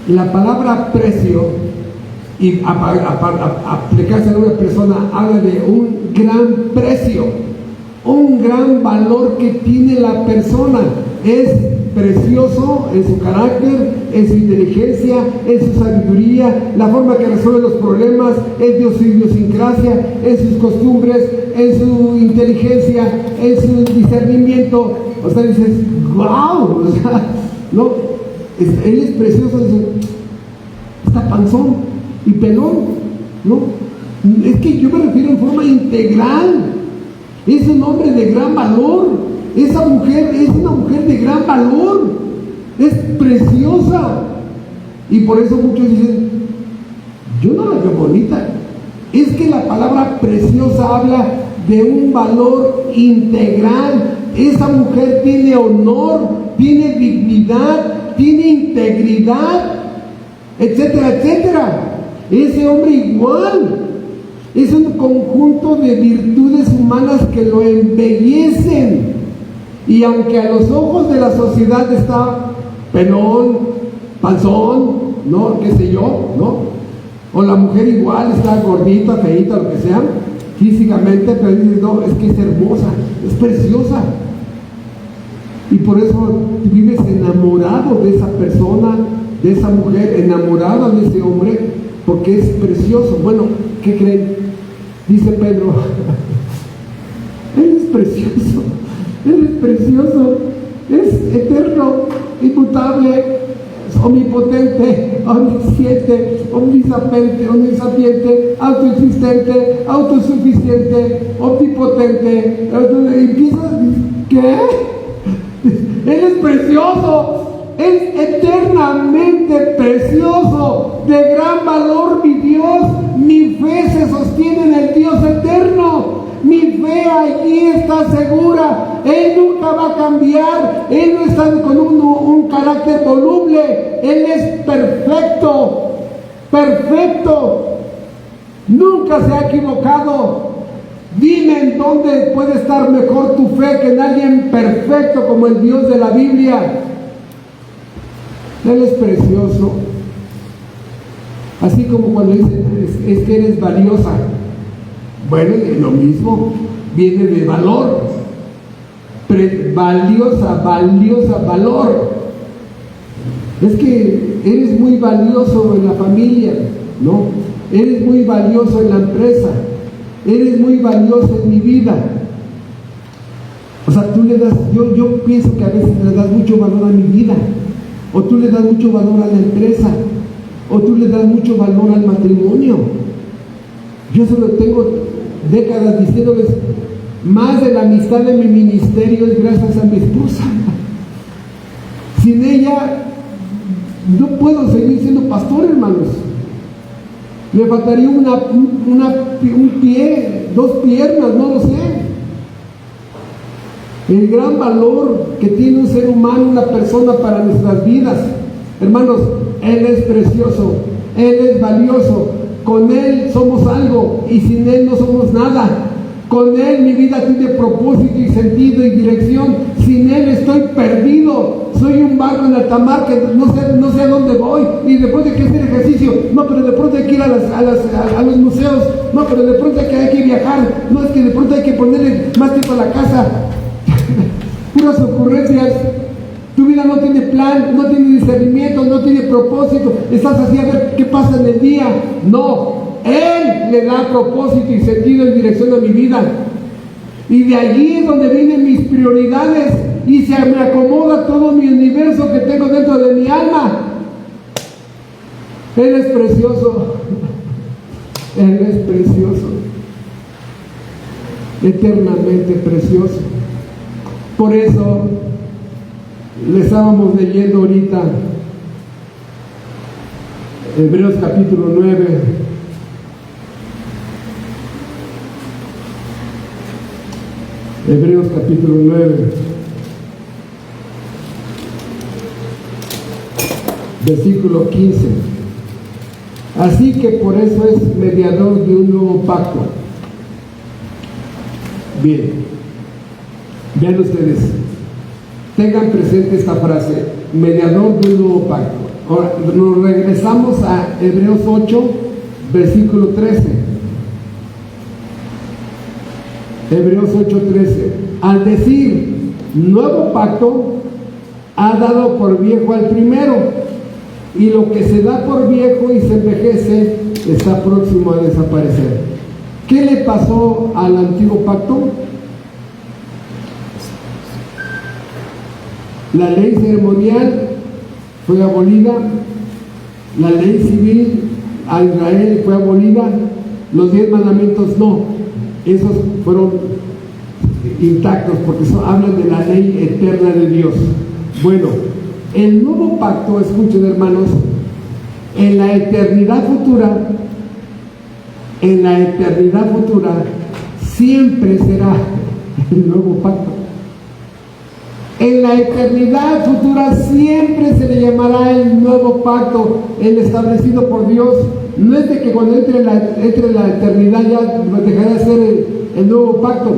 La palabra precio, y aplicarse a una persona, habla de un gran precio, un gran valor que tiene la persona. Es precioso en su carácter, en su inteligencia, en su sabiduría, la forma que resuelve los problemas, en su idiosincrasia, en sus costumbres, en su inteligencia, en su discernimiento. O sea, dices, wow, o sea, no, él es precioso, está panzón y pelón, ¿no? Es que yo me refiero en forma integral. Es un hombre de gran valor. Esa mujer es una mujer de gran valor. Es preciosa. Y por eso muchos dicen, yo no la veo bonita. Es que la palabra preciosa habla de un valor integral. Esa mujer tiene honor, tiene dignidad, tiene integridad, etcétera, etcétera. Ese hombre igual. Es un conjunto de virtudes humanas que lo embellecen. Y aunque a los ojos de la sociedad está pelón, panzón, ¿no? Qué sé yo, ¿no? O la mujer igual está gordita, feita, lo que sea, físicamente, pero dices, no, es que es hermosa, es preciosa. Y por eso vives enamorado de esa persona, de esa mujer, enamorado de ese hombre, porque es precioso. Bueno, ¿qué creen? Dice Pedro, Él es precioso, Él es precioso, es eterno, inmutable, omnipotente, omnisciente, omnisapiente, autoexistente, autosuficiente, omnipotente. Empieza, ¿qué? Él es precioso. Es eternamente precioso, de gran valor, mi Dios. Mi fe se sostiene en el Dios eterno. Mi fe allí está segura. Él nunca va a cambiar. Él no está con un carácter voluble. Él es perfecto, perfecto. Nunca se ha equivocado. Dime en dónde puede estar mejor tu fe que en alguien perfecto como el Dios de la Biblia. Él es precioso. Así como cuando dicen, es que eres valiosa. Bueno, lo mismo, viene de valor. Valiosa, valor. Es que eres muy valioso en la familia, ¿no? Eres muy valioso en la empresa. Eres muy valioso en mi vida. O sea, tú le das, yo pienso que a veces le das mucho valor a mi vida. O tú le das mucho valor a la empresa, o tú le das mucho valor al matrimonio. Yo solo tengo décadas diciéndoles, más de la amistad de mi ministerio es gracias a mi esposa. Sin ella no puedo seguir siendo pastor, hermanos. Me faltaría un pie, 2 piernas, no lo sé. El gran valor que tiene un ser humano, una persona para nuestras vidas. Hermanos, Él es precioso, Él es valioso. Con Él somos algo y sin Él no somos nada. Con Él mi vida tiene propósito y sentido y dirección. Sin Él estoy perdido. Soy un barco en alta mar que no sé a dónde voy. Y después de que hacer ejercicio, no, pero de pronto hay que ir a los museos. No, pero de pronto hay que viajar. No, es que de pronto hay que ponerle más tiempo a la casa. Puras ocurrencias. Tu vida no tiene plan, no tiene discernimiento, no tiene propósito. Estás así a ver qué pasa en el día. No, Él le da propósito y sentido en dirección a mi vida. Y de allí es donde vienen mis prioridades y se me acomoda todo mi universo que tengo dentro de mi alma. Él es precioso. Él es precioso. Eternamente precioso. Por eso le estábamos leyendo ahorita Hebreos capítulo 9. Hebreos capítulo 9, versículo 15. Así que por eso es mediador de un nuevo pacto. Bien, vean ustedes, tengan presente esta frase, mediador de un nuevo pacto. Ahora nos regresamos a Hebreos 8, versículo 13. Hebreos 8:13. Al decir nuevo pacto, ha dado por viejo al primero, y lo que se da por viejo y se envejece está próximo a desaparecer. ¿Qué le pasó al antiguo pacto? La ley ceremonial fue abolida, la ley civil a Israel fue abolida, los 10 mandamientos no, esos fueron intactos porque hablan de la ley eterna de Dios. Bueno, el nuevo pacto, escuchen hermanos, en la eternidad futura siempre será el nuevo pacto. En la eternidad futura siempre se le llamará el nuevo pacto, el establecido por Dios. No es de que cuando entre la eternidad ya dejará de ser el nuevo pacto.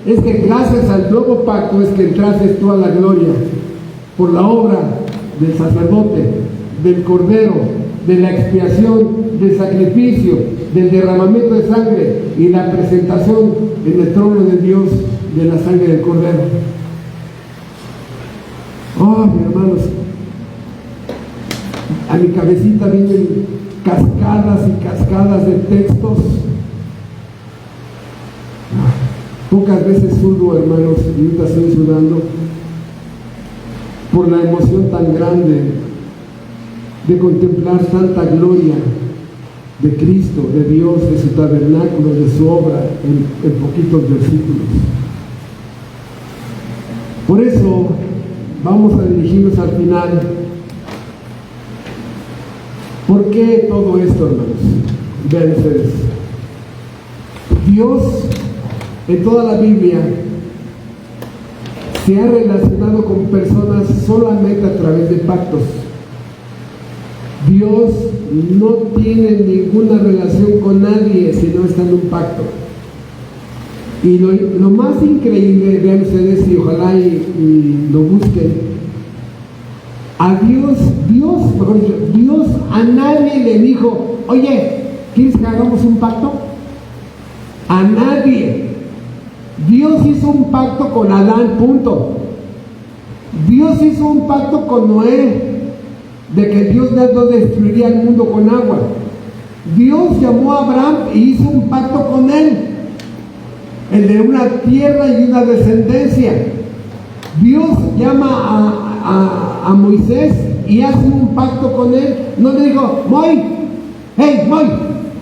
Es que gracias al nuevo pacto es que entraste tú a la gloria por la obra del sacerdote, del cordero, de la expiación, del sacrificio, del derramamiento de sangre y la presentación en el trono de Dios de la sangre del cordero. Oh, mis hermanos, a mi cabecita vienen cascadas y cascadas de textos. Pocas veces sudo, hermanos, y ahorita estoy sudando por la emoción tan grande de contemplar tanta gloria de Cristo, de Dios, de su tabernáculo, de su obra en poquitos versículos. Por eso vamos a dirigirnos al final. ¿Por qué todo esto, hermanos? Vean ustedes. Dios en toda la Biblia se ha relacionado con personas solamente a través de pactos. Dios no tiene ninguna relación con nadie si no está en un pacto. Y lo más increíble, vean ustedes, y ojalá y lo busquen, a Dios a nadie le dijo, oye, ¿quieres que hagamos un pacto? A nadie. Dios hizo un pacto con Adán, punto. Dios hizo un pacto con Noé, de que Dios no destruiría el mundo con agua. Dios llamó a Abraham y hizo un pacto con él, el de una tierra y una descendencia. Dios llama a Moisés y hace un pacto con él. No le dijo, Moy,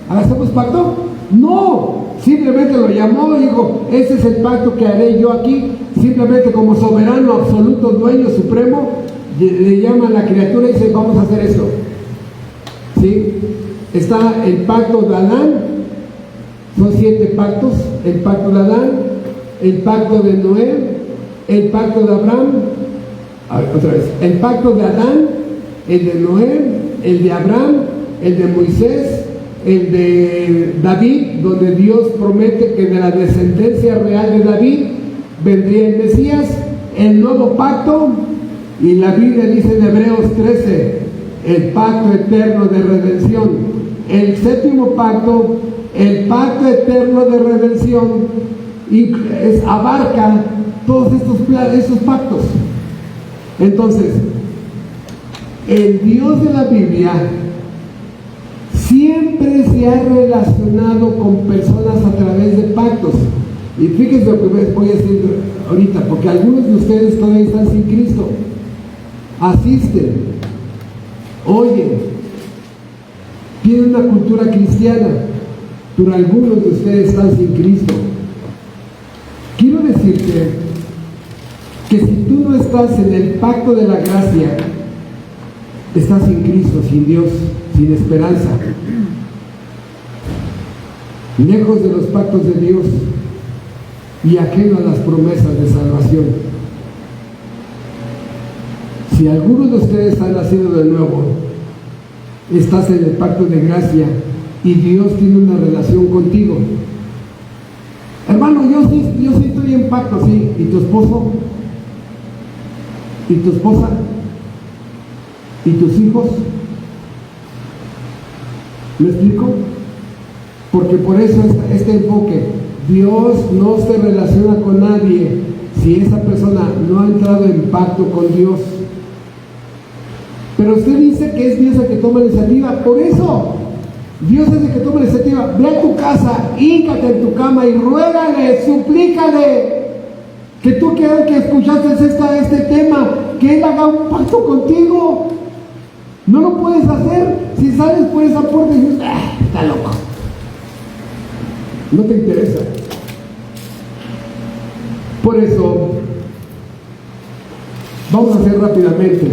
¿hacemos pacto? No, simplemente lo llamó y dijo, ese es el pacto que haré yo aquí. Simplemente como soberano absoluto, dueño supremo, le llama a la criatura y dice, vamos a hacer esto. ¿Sí? Está el pacto de Adán, son 7 pactos: el pacto de Adán, el pacto de Noé, el pacto de Abraham, otra vez, el pacto de Adán, el de Noé, el de Abraham, el de Moisés, el de David, donde Dios promete que de la descendencia real de David vendría el Mesías, el nuevo pacto. Y la Biblia dice en Hebreos 13, el pacto eterno de redención. El 7º pacto, el pacto eterno de redención, y abarca todos estos pactos. Entonces, el Dios de la Biblia siempre se ha relacionado con personas a través de pactos. Y fíjense lo que voy a decir ahorita, porque algunos de ustedes todavía están sin Cristo. Asisten, oyen, tienen una cultura cristiana, pero algunos de ustedes están sin Cristo. Quiero decirte que si tú no estás en el pacto de la gracia, estás sin Cristo, sin Dios, sin esperanza, lejos de los pactos de Dios y ajeno a las promesas de salvación. Si alguno de ustedes ha nacido de nuevo, estás en el pacto de gracia y Dios tiene una relación contigo. Hermano, yo sí estoy en pacto, sí. ¿Y tu esposo? ¿Y tu esposa? ¿Y tus hijos? ¿Me explico? Porque por eso este enfoque, Dios no se relaciona con nadie si esa persona no ha entrado en pacto con Dios. Pero usted dice que es Dios el que toma la iniciativa. Por eso, Dios es el que toma la iniciativa. Ve a tu casa, híncate en tu cama y ruégale, suplícale que tú que escuchaste este tema, que Él haga un pacto contigo. No lo puedes hacer si sales por esa puerta y dices, está loco. No te interesa. Por eso, vamos a hacer rápidamente.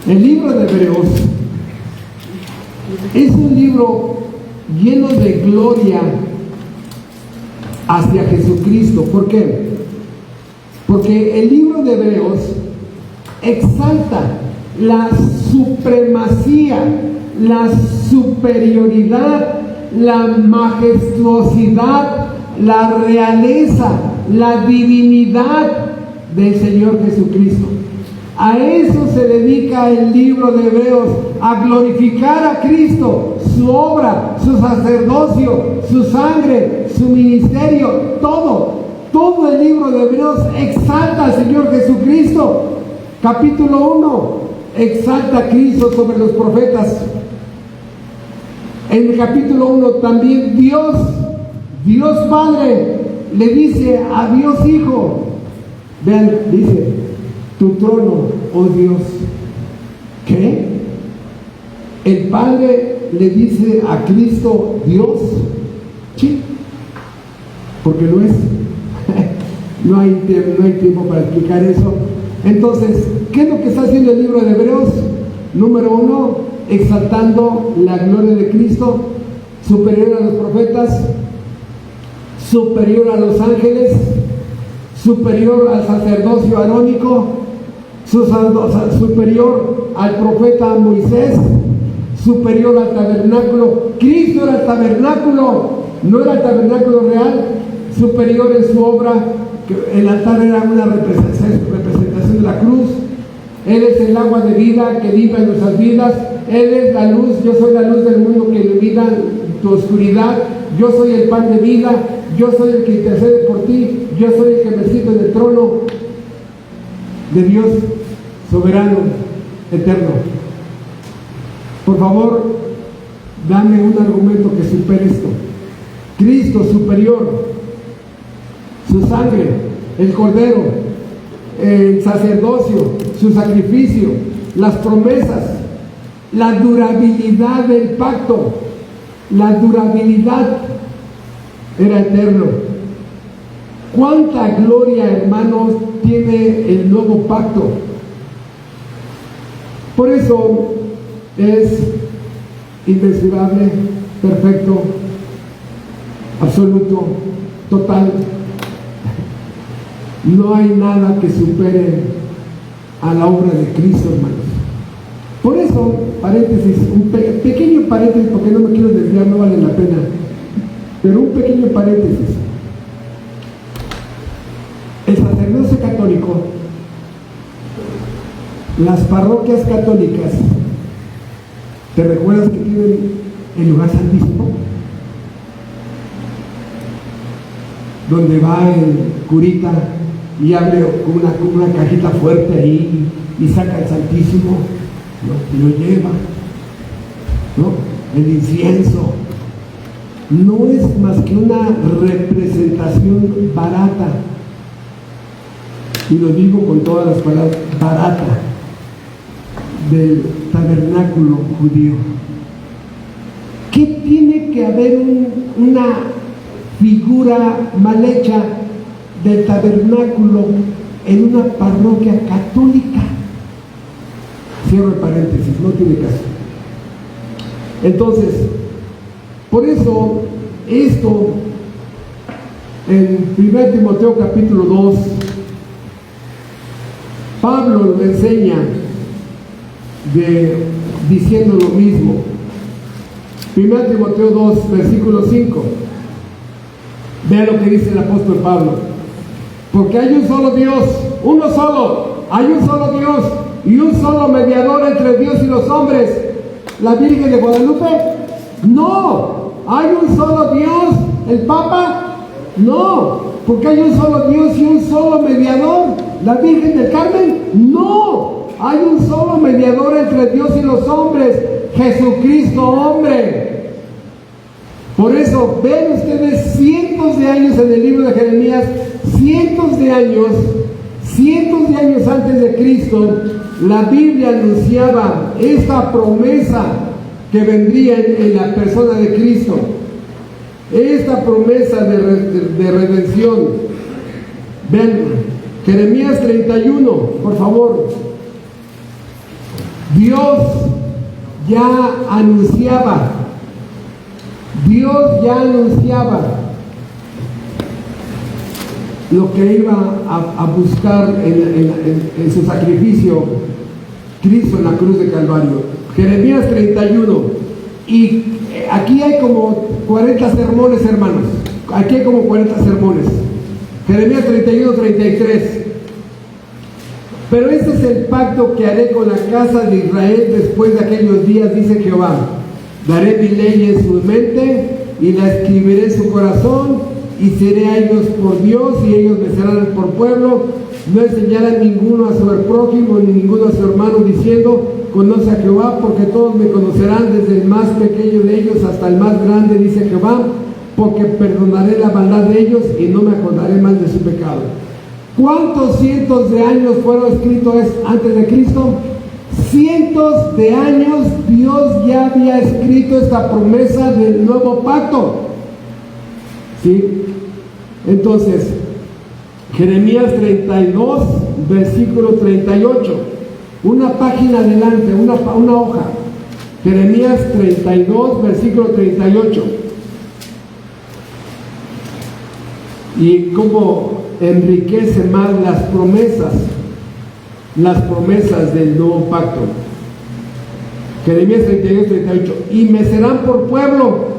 El libro de Hebreos es un libro lleno de gloria hacia Jesucristo. ¿Por qué? Porque el libro de Hebreos exalta la supremacía, la superioridad, la majestuosidad, la realeza, la divinidad del Señor Jesucristo. A eso se dedica el libro de Hebreos, a glorificar a Cristo, su obra, su sacerdocio, su sangre, su ministerio, todo el libro de Hebreos exalta al Señor Jesucristo. Capítulo 1, exalta a Cristo sobre los profetas. En el capítulo 1 también Dios Padre le dice a Dios Hijo, vean, dice, tu trono, oh Dios. ¿Qué? El Padre le dice a Cristo Dios. Sí, porque no es. No hay tiempo para explicar eso. Entonces, ¿qué es lo que está haciendo el libro de Hebreos? Número 1, exaltando la gloria de Cristo, superior a los profetas, superior a los ángeles, superior al sacerdocio arónico, superior al profeta Moisés, superior al tabernáculo. Cristo era el tabernáculo, no era el tabernáculo real, superior en su obra. El altar era una representación de la cruz. Él es el agua de vida que limpia nuestras vidas. Él es la luz. Yo soy la luz del mundo que ilumina tu oscuridad. Yo soy el pan de vida. Yo soy el que intercede por ti. Yo soy el que me siento en el trono de Dios soberano, eterno. Por favor, dame un argumento que supere esto. Cristo superior, su sangre, el cordero, el sacerdocio, su sacrificio, las promesas, la durabilidad del pacto. La durabilidad era eterno. ¿Cuánta gloria, hermanos, tiene el nuevo pacto? Por eso es inmensurable, perfecto, absoluto, total. No hay nada que supere a la obra de Cristo, hermanos. Por eso, paréntesis, un pequeño paréntesis, porque no me quiero desviar, no vale la pena, pero un pequeño paréntesis. El sacerdocio católico, las parroquias católicas, ¿te recuerdas que tienen el lugar santísimo? Donde va el curita y abre una cajita fuerte ahí y saca el santísimo, ¿no? Y lo lleva, ¿no? El incienso no es más que una representación barata, y lo digo con todas las palabras, barata, del tabernáculo judío. ¿Qué tiene que haber una figura mal hecha del tabernáculo en una parroquia católica? Cierro el paréntesis, no tiene caso. Entonces, por eso, esto en 1 Timoteo capítulo 2, Pablo lo enseña diciendo lo mismo. 1 Timoteo 2, versículo 5. Vean lo que dice el apóstol Pablo. Porque hay un solo Dios, uno solo, hay un solo Dios y un solo mediador entre Dios y los hombres, la Virgen de Guadalupe. No, hay un solo Dios, el Papa. No, porque hay un solo Dios y un solo mediador, la Virgen del Carmen. No, Hay un solo mediador entre Dios y los hombres, Jesucristo hombre. Por eso, ven ustedes cientos de años en el libro de Jeremías, cientos de años antes de Cristo, la Biblia anunciaba esta promesa que vendría en la persona de Cristo, esta promesa de redención. Ven, Jeremías 31, por favor. Dios ya anunciaba lo que iba a buscar en su sacrificio Cristo en la cruz de Calvario. Jeremías 31. Y aquí hay como 40 sermones, hermanos. Aquí hay como 40 sermones. Jeremías 31, 33. Pero este es el pacto que haré con la casa de Israel después de aquellos días, dice Jehová. Daré mi ley en su mente y la escribiré en su corazón, y seré a ellos por Dios y ellos me serán por pueblo. No enseñará ninguno a su prójimo ni ninguno a su hermano diciendo, conoce a Jehová, porque todos me conocerán, desde el más pequeño de ellos hasta el más grande, dice Jehová, porque perdonaré la maldad de ellos y no me acordaré más de su pecado. ¿Cuántos cientos de años fueron escritos antes de Cristo? Cientos de años Dios ya había escrito esta promesa del nuevo pacto. ¿Sí? Entonces, Jeremías 32, versículo 38. Una página adelante, una hoja. Jeremías 32, versículo 38. Y cómo enriquece más las promesas del nuevo pacto. Jeremías 32, 38. Y me serán por pueblo,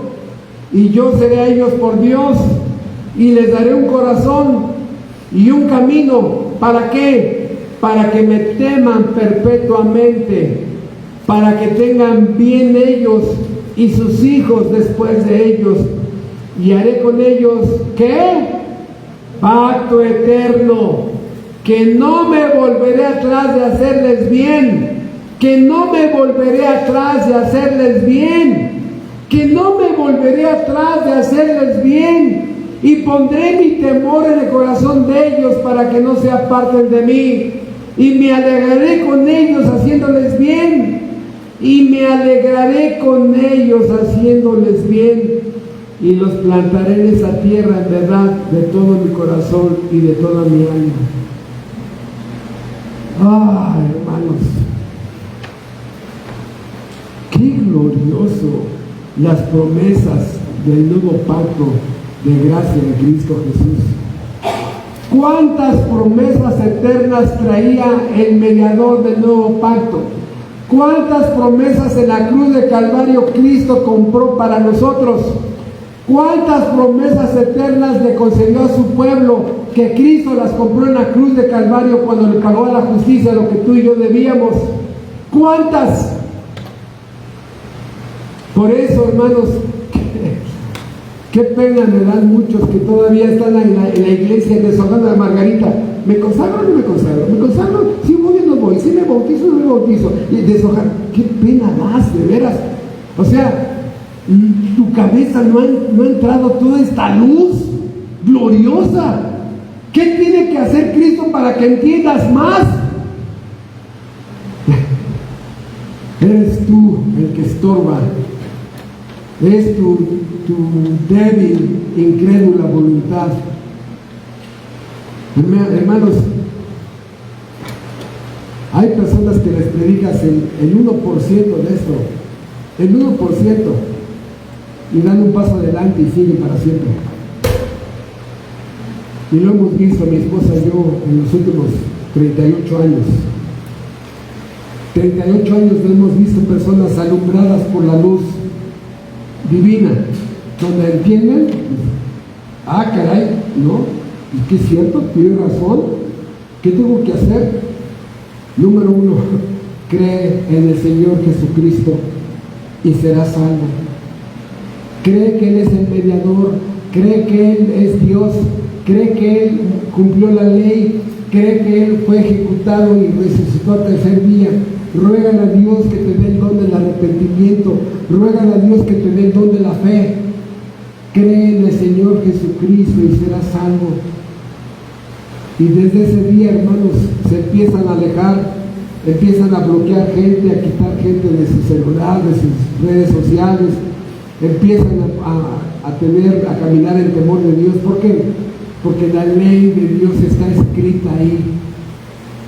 y yo seré a ellos por Dios, y les daré un corazón y un camino. ¿Para qué? Para que me teman perpetuamente, para que tengan bien ellos y sus hijos después de ellos, y haré con ellos, ¿qué? Pacto eterno, que no me volveré atrás de hacerles bien, que no me volveré atrás de hacerles bien, que no me volveré atrás de hacerles bien, y pondré mi temor en el corazón de ellos para que no se aparten de mí, y me alegraré con ellos haciéndoles bien, y me alegraré con ellos haciéndoles bien, y los plantaré en esa tierra en verdad de todo mi corazón y de toda mi alma. ¡Ay, hermanos! ¡Qué glorioso las promesas del nuevo pacto de gracia de Cristo Jesús! ¿Cuántas promesas eternas traía el mediador del nuevo pacto? ¿Cuántas promesas en la cruz de Calvario Cristo compró para nosotros? ¿Cuántas promesas eternas le concedió a su pueblo que Cristo las compró en la cruz de Calvario cuando le pagó a la justicia lo que tú y yo debíamos? ¿Cuántas? Por eso, hermanos, qué pena me dan muchos que todavía están en la iglesia deshojando a Margarita. ¿Me consagro o no me consagro? ¿Me consagro? Si voy o no voy, si me bautizo o no me bautizo. Y deshojar, qué pena das, de veras. O sea, tu cabeza no ha entrado toda esta luz gloriosa. ¿Qué tiene que hacer Cristo para que entiendas más? Eres tú el que estorba. Es tu débil, incrédula voluntad. Hermanos, hay personas que les predicas el 1% de esto, el 1%, y dan un paso adelante y siguen para siempre. Y lo hemos visto mi esposa y yo en los últimos 38 años. 38 años hemos visto personas alumbradas por la luz divina, donde entienden, caray, ¿no? ¿Y qué es cierto? ¿Tiene razón? ¿Qué tengo que hacer? Número 1, cree en el Señor Jesucristo y serás salvo. Cree que Él es el mediador, cree que Él es Dios, cree que Él cumplió la ley, cree que Él fue ejecutado y resucitó al tercer día. Ruégale a Dios que te dé el don del arrepentimiento. Ruégale a Dios que te dé el don de la fe. Cree en el Señor Jesucristo y serás salvo. Y desde ese día, hermanos, se empiezan a alejar, empiezan a bloquear gente, a quitar gente de su celular, de sus redes sociales, empiezan a caminar en temor de Dios. ¿Por qué? Porque la ley de Dios está escrita ahí.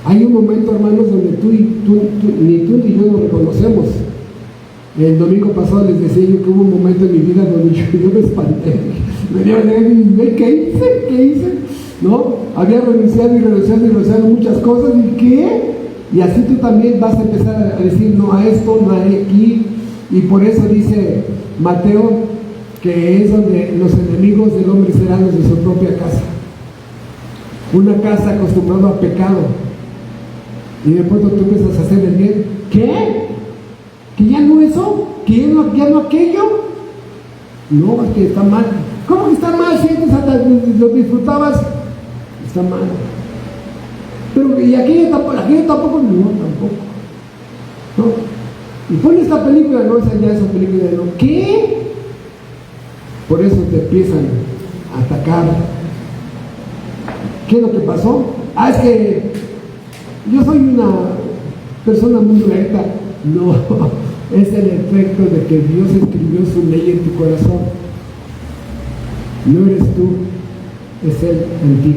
Hay un momento, hermanos, donde ni tú ni yo nos reconocemos. El domingo pasado les decía yo que hubo un momento en mi vida donde yo me espanté. ¿Qué hice? ¿No? Había renunciado muchas cosas. ¿Y qué? Y así tú también vas a empezar a decir no a esto, no a aquí. Y por eso dice Mateo que es donde los enemigos del hombre serán los de su propia casa. Una casa acostumbrada a pecado. Y de pronto tú empiezas a hacer el bien. ¿Qué? ¿Que ya no eso? ¿Que ya no aquello? No, es que está mal. ¿Cómo que está mal? Si antes hasta lo disfrutabas. Está mal. Pero y aquello tampoco. No, tampoco. ¿No? Y pon esta película, no, esa película no. ¿Qué? Por eso te empiezan a atacar. ¿Qué es lo que pasó? Es que yo soy una persona muy recta. No, es el efecto de que Dios escribió su ley en tu corazón. No eres tú, es Él en ti.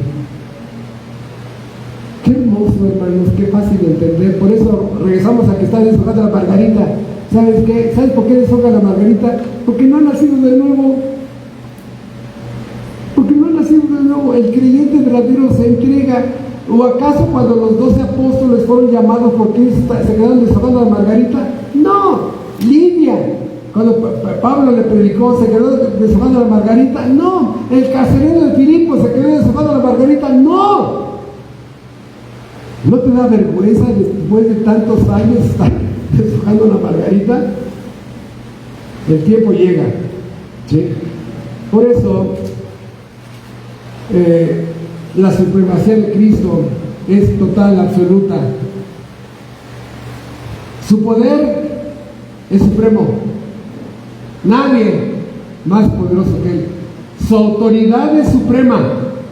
Qué hermoso, hermanos, qué fácil de entender. Por eso regresamos a que está deshojando la margarita. ¿Sabes qué? ¿Sabes por qué deshoja la margarita? Porque no ha nacido de nuevo. Porque no ha nacido de nuevo. El creyente verdadero se entrega. ¿O acaso cuando los 12 apóstoles fueron llamados, por qué se quedaron deshojando la margarita? No. Lidia, cuando Pablo le predicó, se quedó deshojando la margarita. No. El carcelero de Filipo se quedó deshojando la margarita. No. ¿No te da vergüenza después de tantos años estar deshojando la margarita? El tiempo llega, ¿sí? Por eso la supremacía de Cristo es total, absoluta. Su poder es supremo. Nadie más poderoso que Él. Su autoridad es suprema.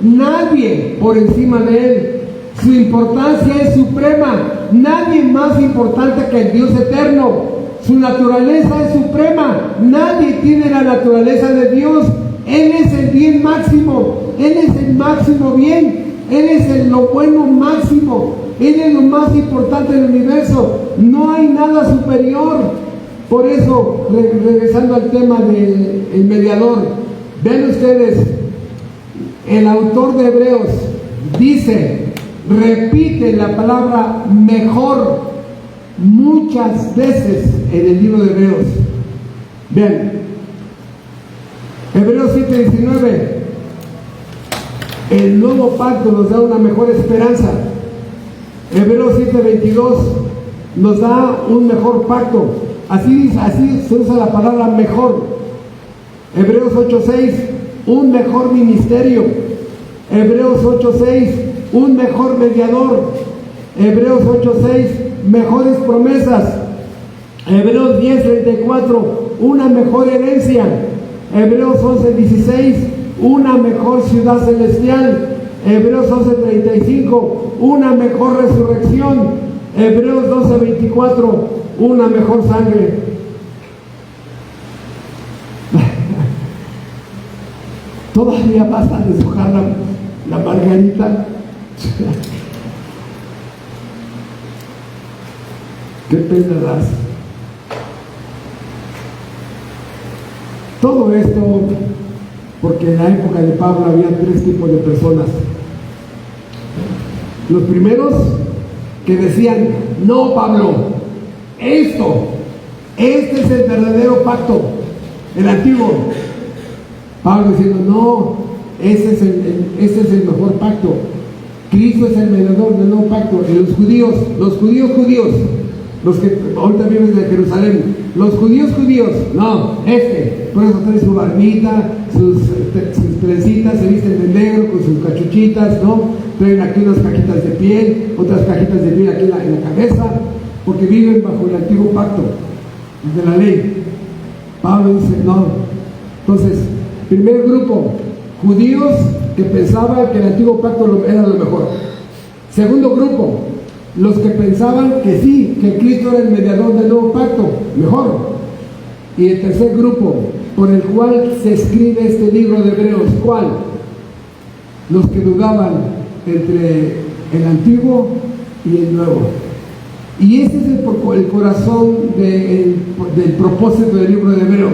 Nadie por encima de Él. Su importancia es suprema. Nadie más importante que el Dios eterno. Su naturaleza es suprema. Nadie tiene la naturaleza de Dios. Él es el bien máximo. Él es el máximo bien. Él es lo bueno máximo. Él es lo más importante del universo. No hay nada superior. Por eso, regresando al tema del mediador, vean ustedes, el autor de Hebreos dice, repite la palabra mejor muchas veces en el libro de Hebreos. Vean, Hebreos 7:19, el nuevo pacto nos da una mejor esperanza. Hebreos 7:22 nos da un mejor pacto. Así se usa la palabra mejor. Hebreos 8:6, un mejor ministerio. Hebreos 8:6, un mejor mediador. Hebreos 8:6, mejores promesas. Hebreos 10:34, una mejor herencia. Hebreos 11:16, una mejor ciudad celestial. Hebreos 11:35, una mejor resurrección. Hebreos 12:24, una mejor sangre. Todavía vas a deshojar la margarita. Qué pena das. Todo esto porque en la época de Pablo había 3 tipos de personas. Los primeros que decían, no, Pablo, este es el verdadero pacto, el antiguo. Pablo diciendo, no, ese es el mejor pacto. Cristo es el mediador del nuevo pacto. Y los judíos, los que ahorita viven de Jerusalén, los judíos, no, por eso trae su barbita, sus trencitas, se visten de negro con sus cachuchitas, ¿no? Traen aquí unas cajitas de piel, otras cajitas de piel aquí en la cabeza, porque viven bajo el antiguo pacto de la ley. Pablo dice, no. Entonces, primer grupo, judíos que pensaban que el antiguo pacto era lo mejor. Segundo grupo, los que pensaban que sí, que Cristo era el mediador del nuevo pacto, mejor. Y el tercer grupo, por el cual se escribe este libro de Hebreos, ¿cuál? Los que dudaban entre el antiguo y el nuevo. Y ese es el corazón del propósito del libro de Hebreos: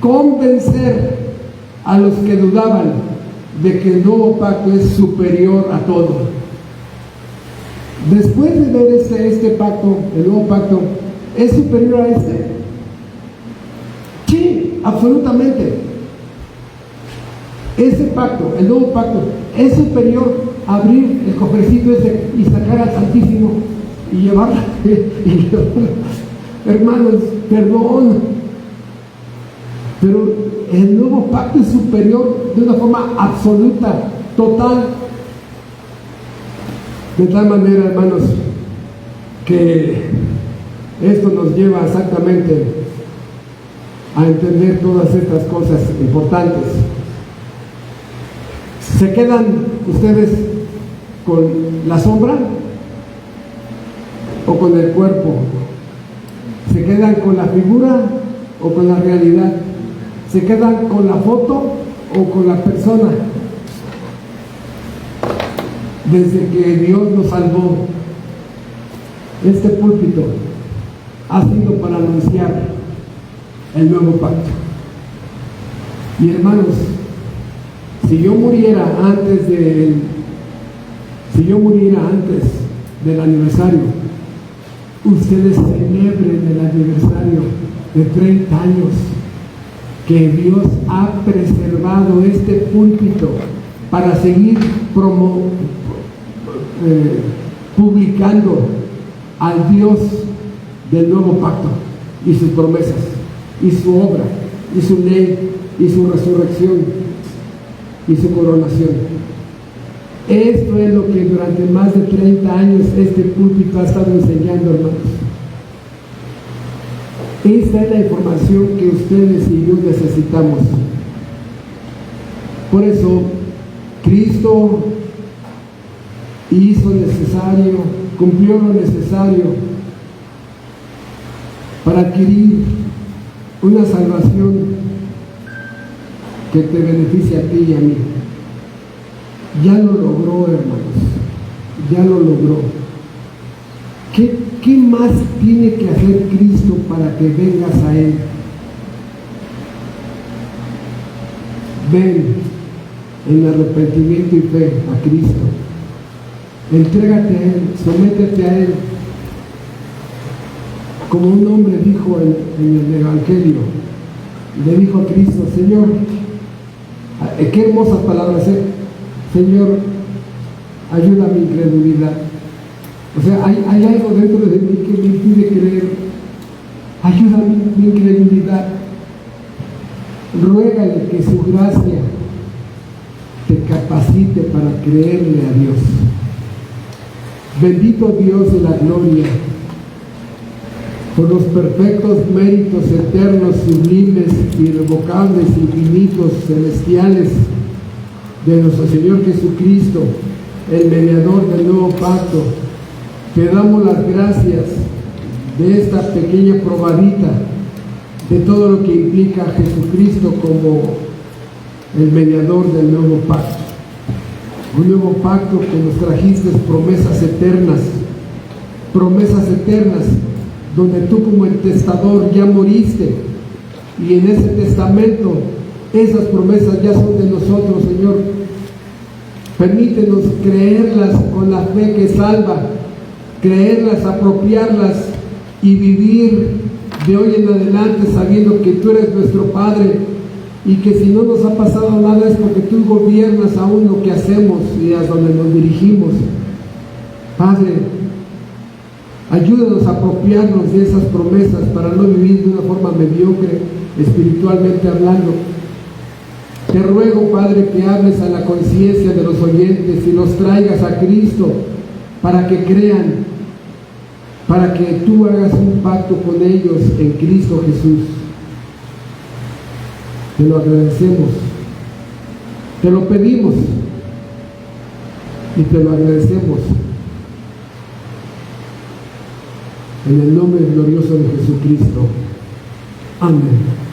convencer a los que dudaban de que el nuevo pacto es superior a todo. Después de ver este pacto, el nuevo pacto, ¿es superior a este? Sí, absolutamente. Ese pacto, el nuevo pacto, es superior a abrir el cofrecito ese y sacar al Santísimo y llevarla. Hermanos, perdón, pero el nuevo pacto es superior de una forma absoluta, total. De tal manera, hermanos, que esto nos lleva exactamente a entender todas estas cosas importantes. ¿Se quedan ustedes con la sombra o con el cuerpo? ¿Se quedan con la figura o con la realidad? ¿Se quedan con la foto o con la persona? Desde que Dios nos salvó, este púlpito ha sido para anunciar el nuevo pacto. Y hermanos, si yo muriera antes del aniversario, ustedes celebren el aniversario de 30 años que Dios ha preservado este púlpito para seguir publicando al Dios del nuevo pacto y sus promesas y su obra y su ley y su resurrección y su coronación. Esto es lo que durante más de 30 años este púlpito ha estado enseñando, hermanos. Esta es la información que ustedes y yo necesitamos. Por eso Cristo cumplió lo necesario para adquirir una salvación que te beneficia a ti y a mí. Ya lo logró, hermanos, ya lo logró. ¿Qué más tiene que hacer Cristo para que vengas a Él? Ven en arrepentimiento y fe a Cristo. Entrégate a Él, sométete a Él. Como un hombre dijo en el Evangelio, le dijo a Cristo: Señor, qué hermosas palabras, Señor, ayuda a mi incredulidad. O sea, hay algo dentro de mí que me impide creer. Ayuda a mi incredulidad. Ruégale que su gracia te capacite para creerle a Dios. Bendito Dios de la gloria, por los perfectos méritos eternos, sublimes, irrevocables, infinitos, celestiales de nuestro Señor Jesucristo, el mediador del nuevo pacto. Te damos las gracias de esta pequeña probadita de todo lo que implica a Jesucristo como el mediador del nuevo pacto. Un nuevo pacto que nos trajiste promesas eternas, donde tú como el testador ya moriste, y en ese testamento esas promesas ya son de nosotros, Señor. Permítenos creerlas con la fe que salva, creerlas, apropiarlas y vivir de hoy en adelante sabiendo que tú eres nuestro Padre y que si no nos ha pasado nada es porque tú gobiernas aún lo que hacemos y a donde nos dirigimos. Padre, ayúdanos a apropiarnos de esas promesas para no vivir de una forma mediocre, espiritualmente hablando. Te ruego, Padre, que hables a la conciencia de los oyentes y los traigas a Cristo para que crean, para que tú hagas un pacto con ellos en Cristo Jesús. Te lo agradecemos, te lo pedimos y te lo agradecemos. En el nombre glorioso de Jesucristo. Amén.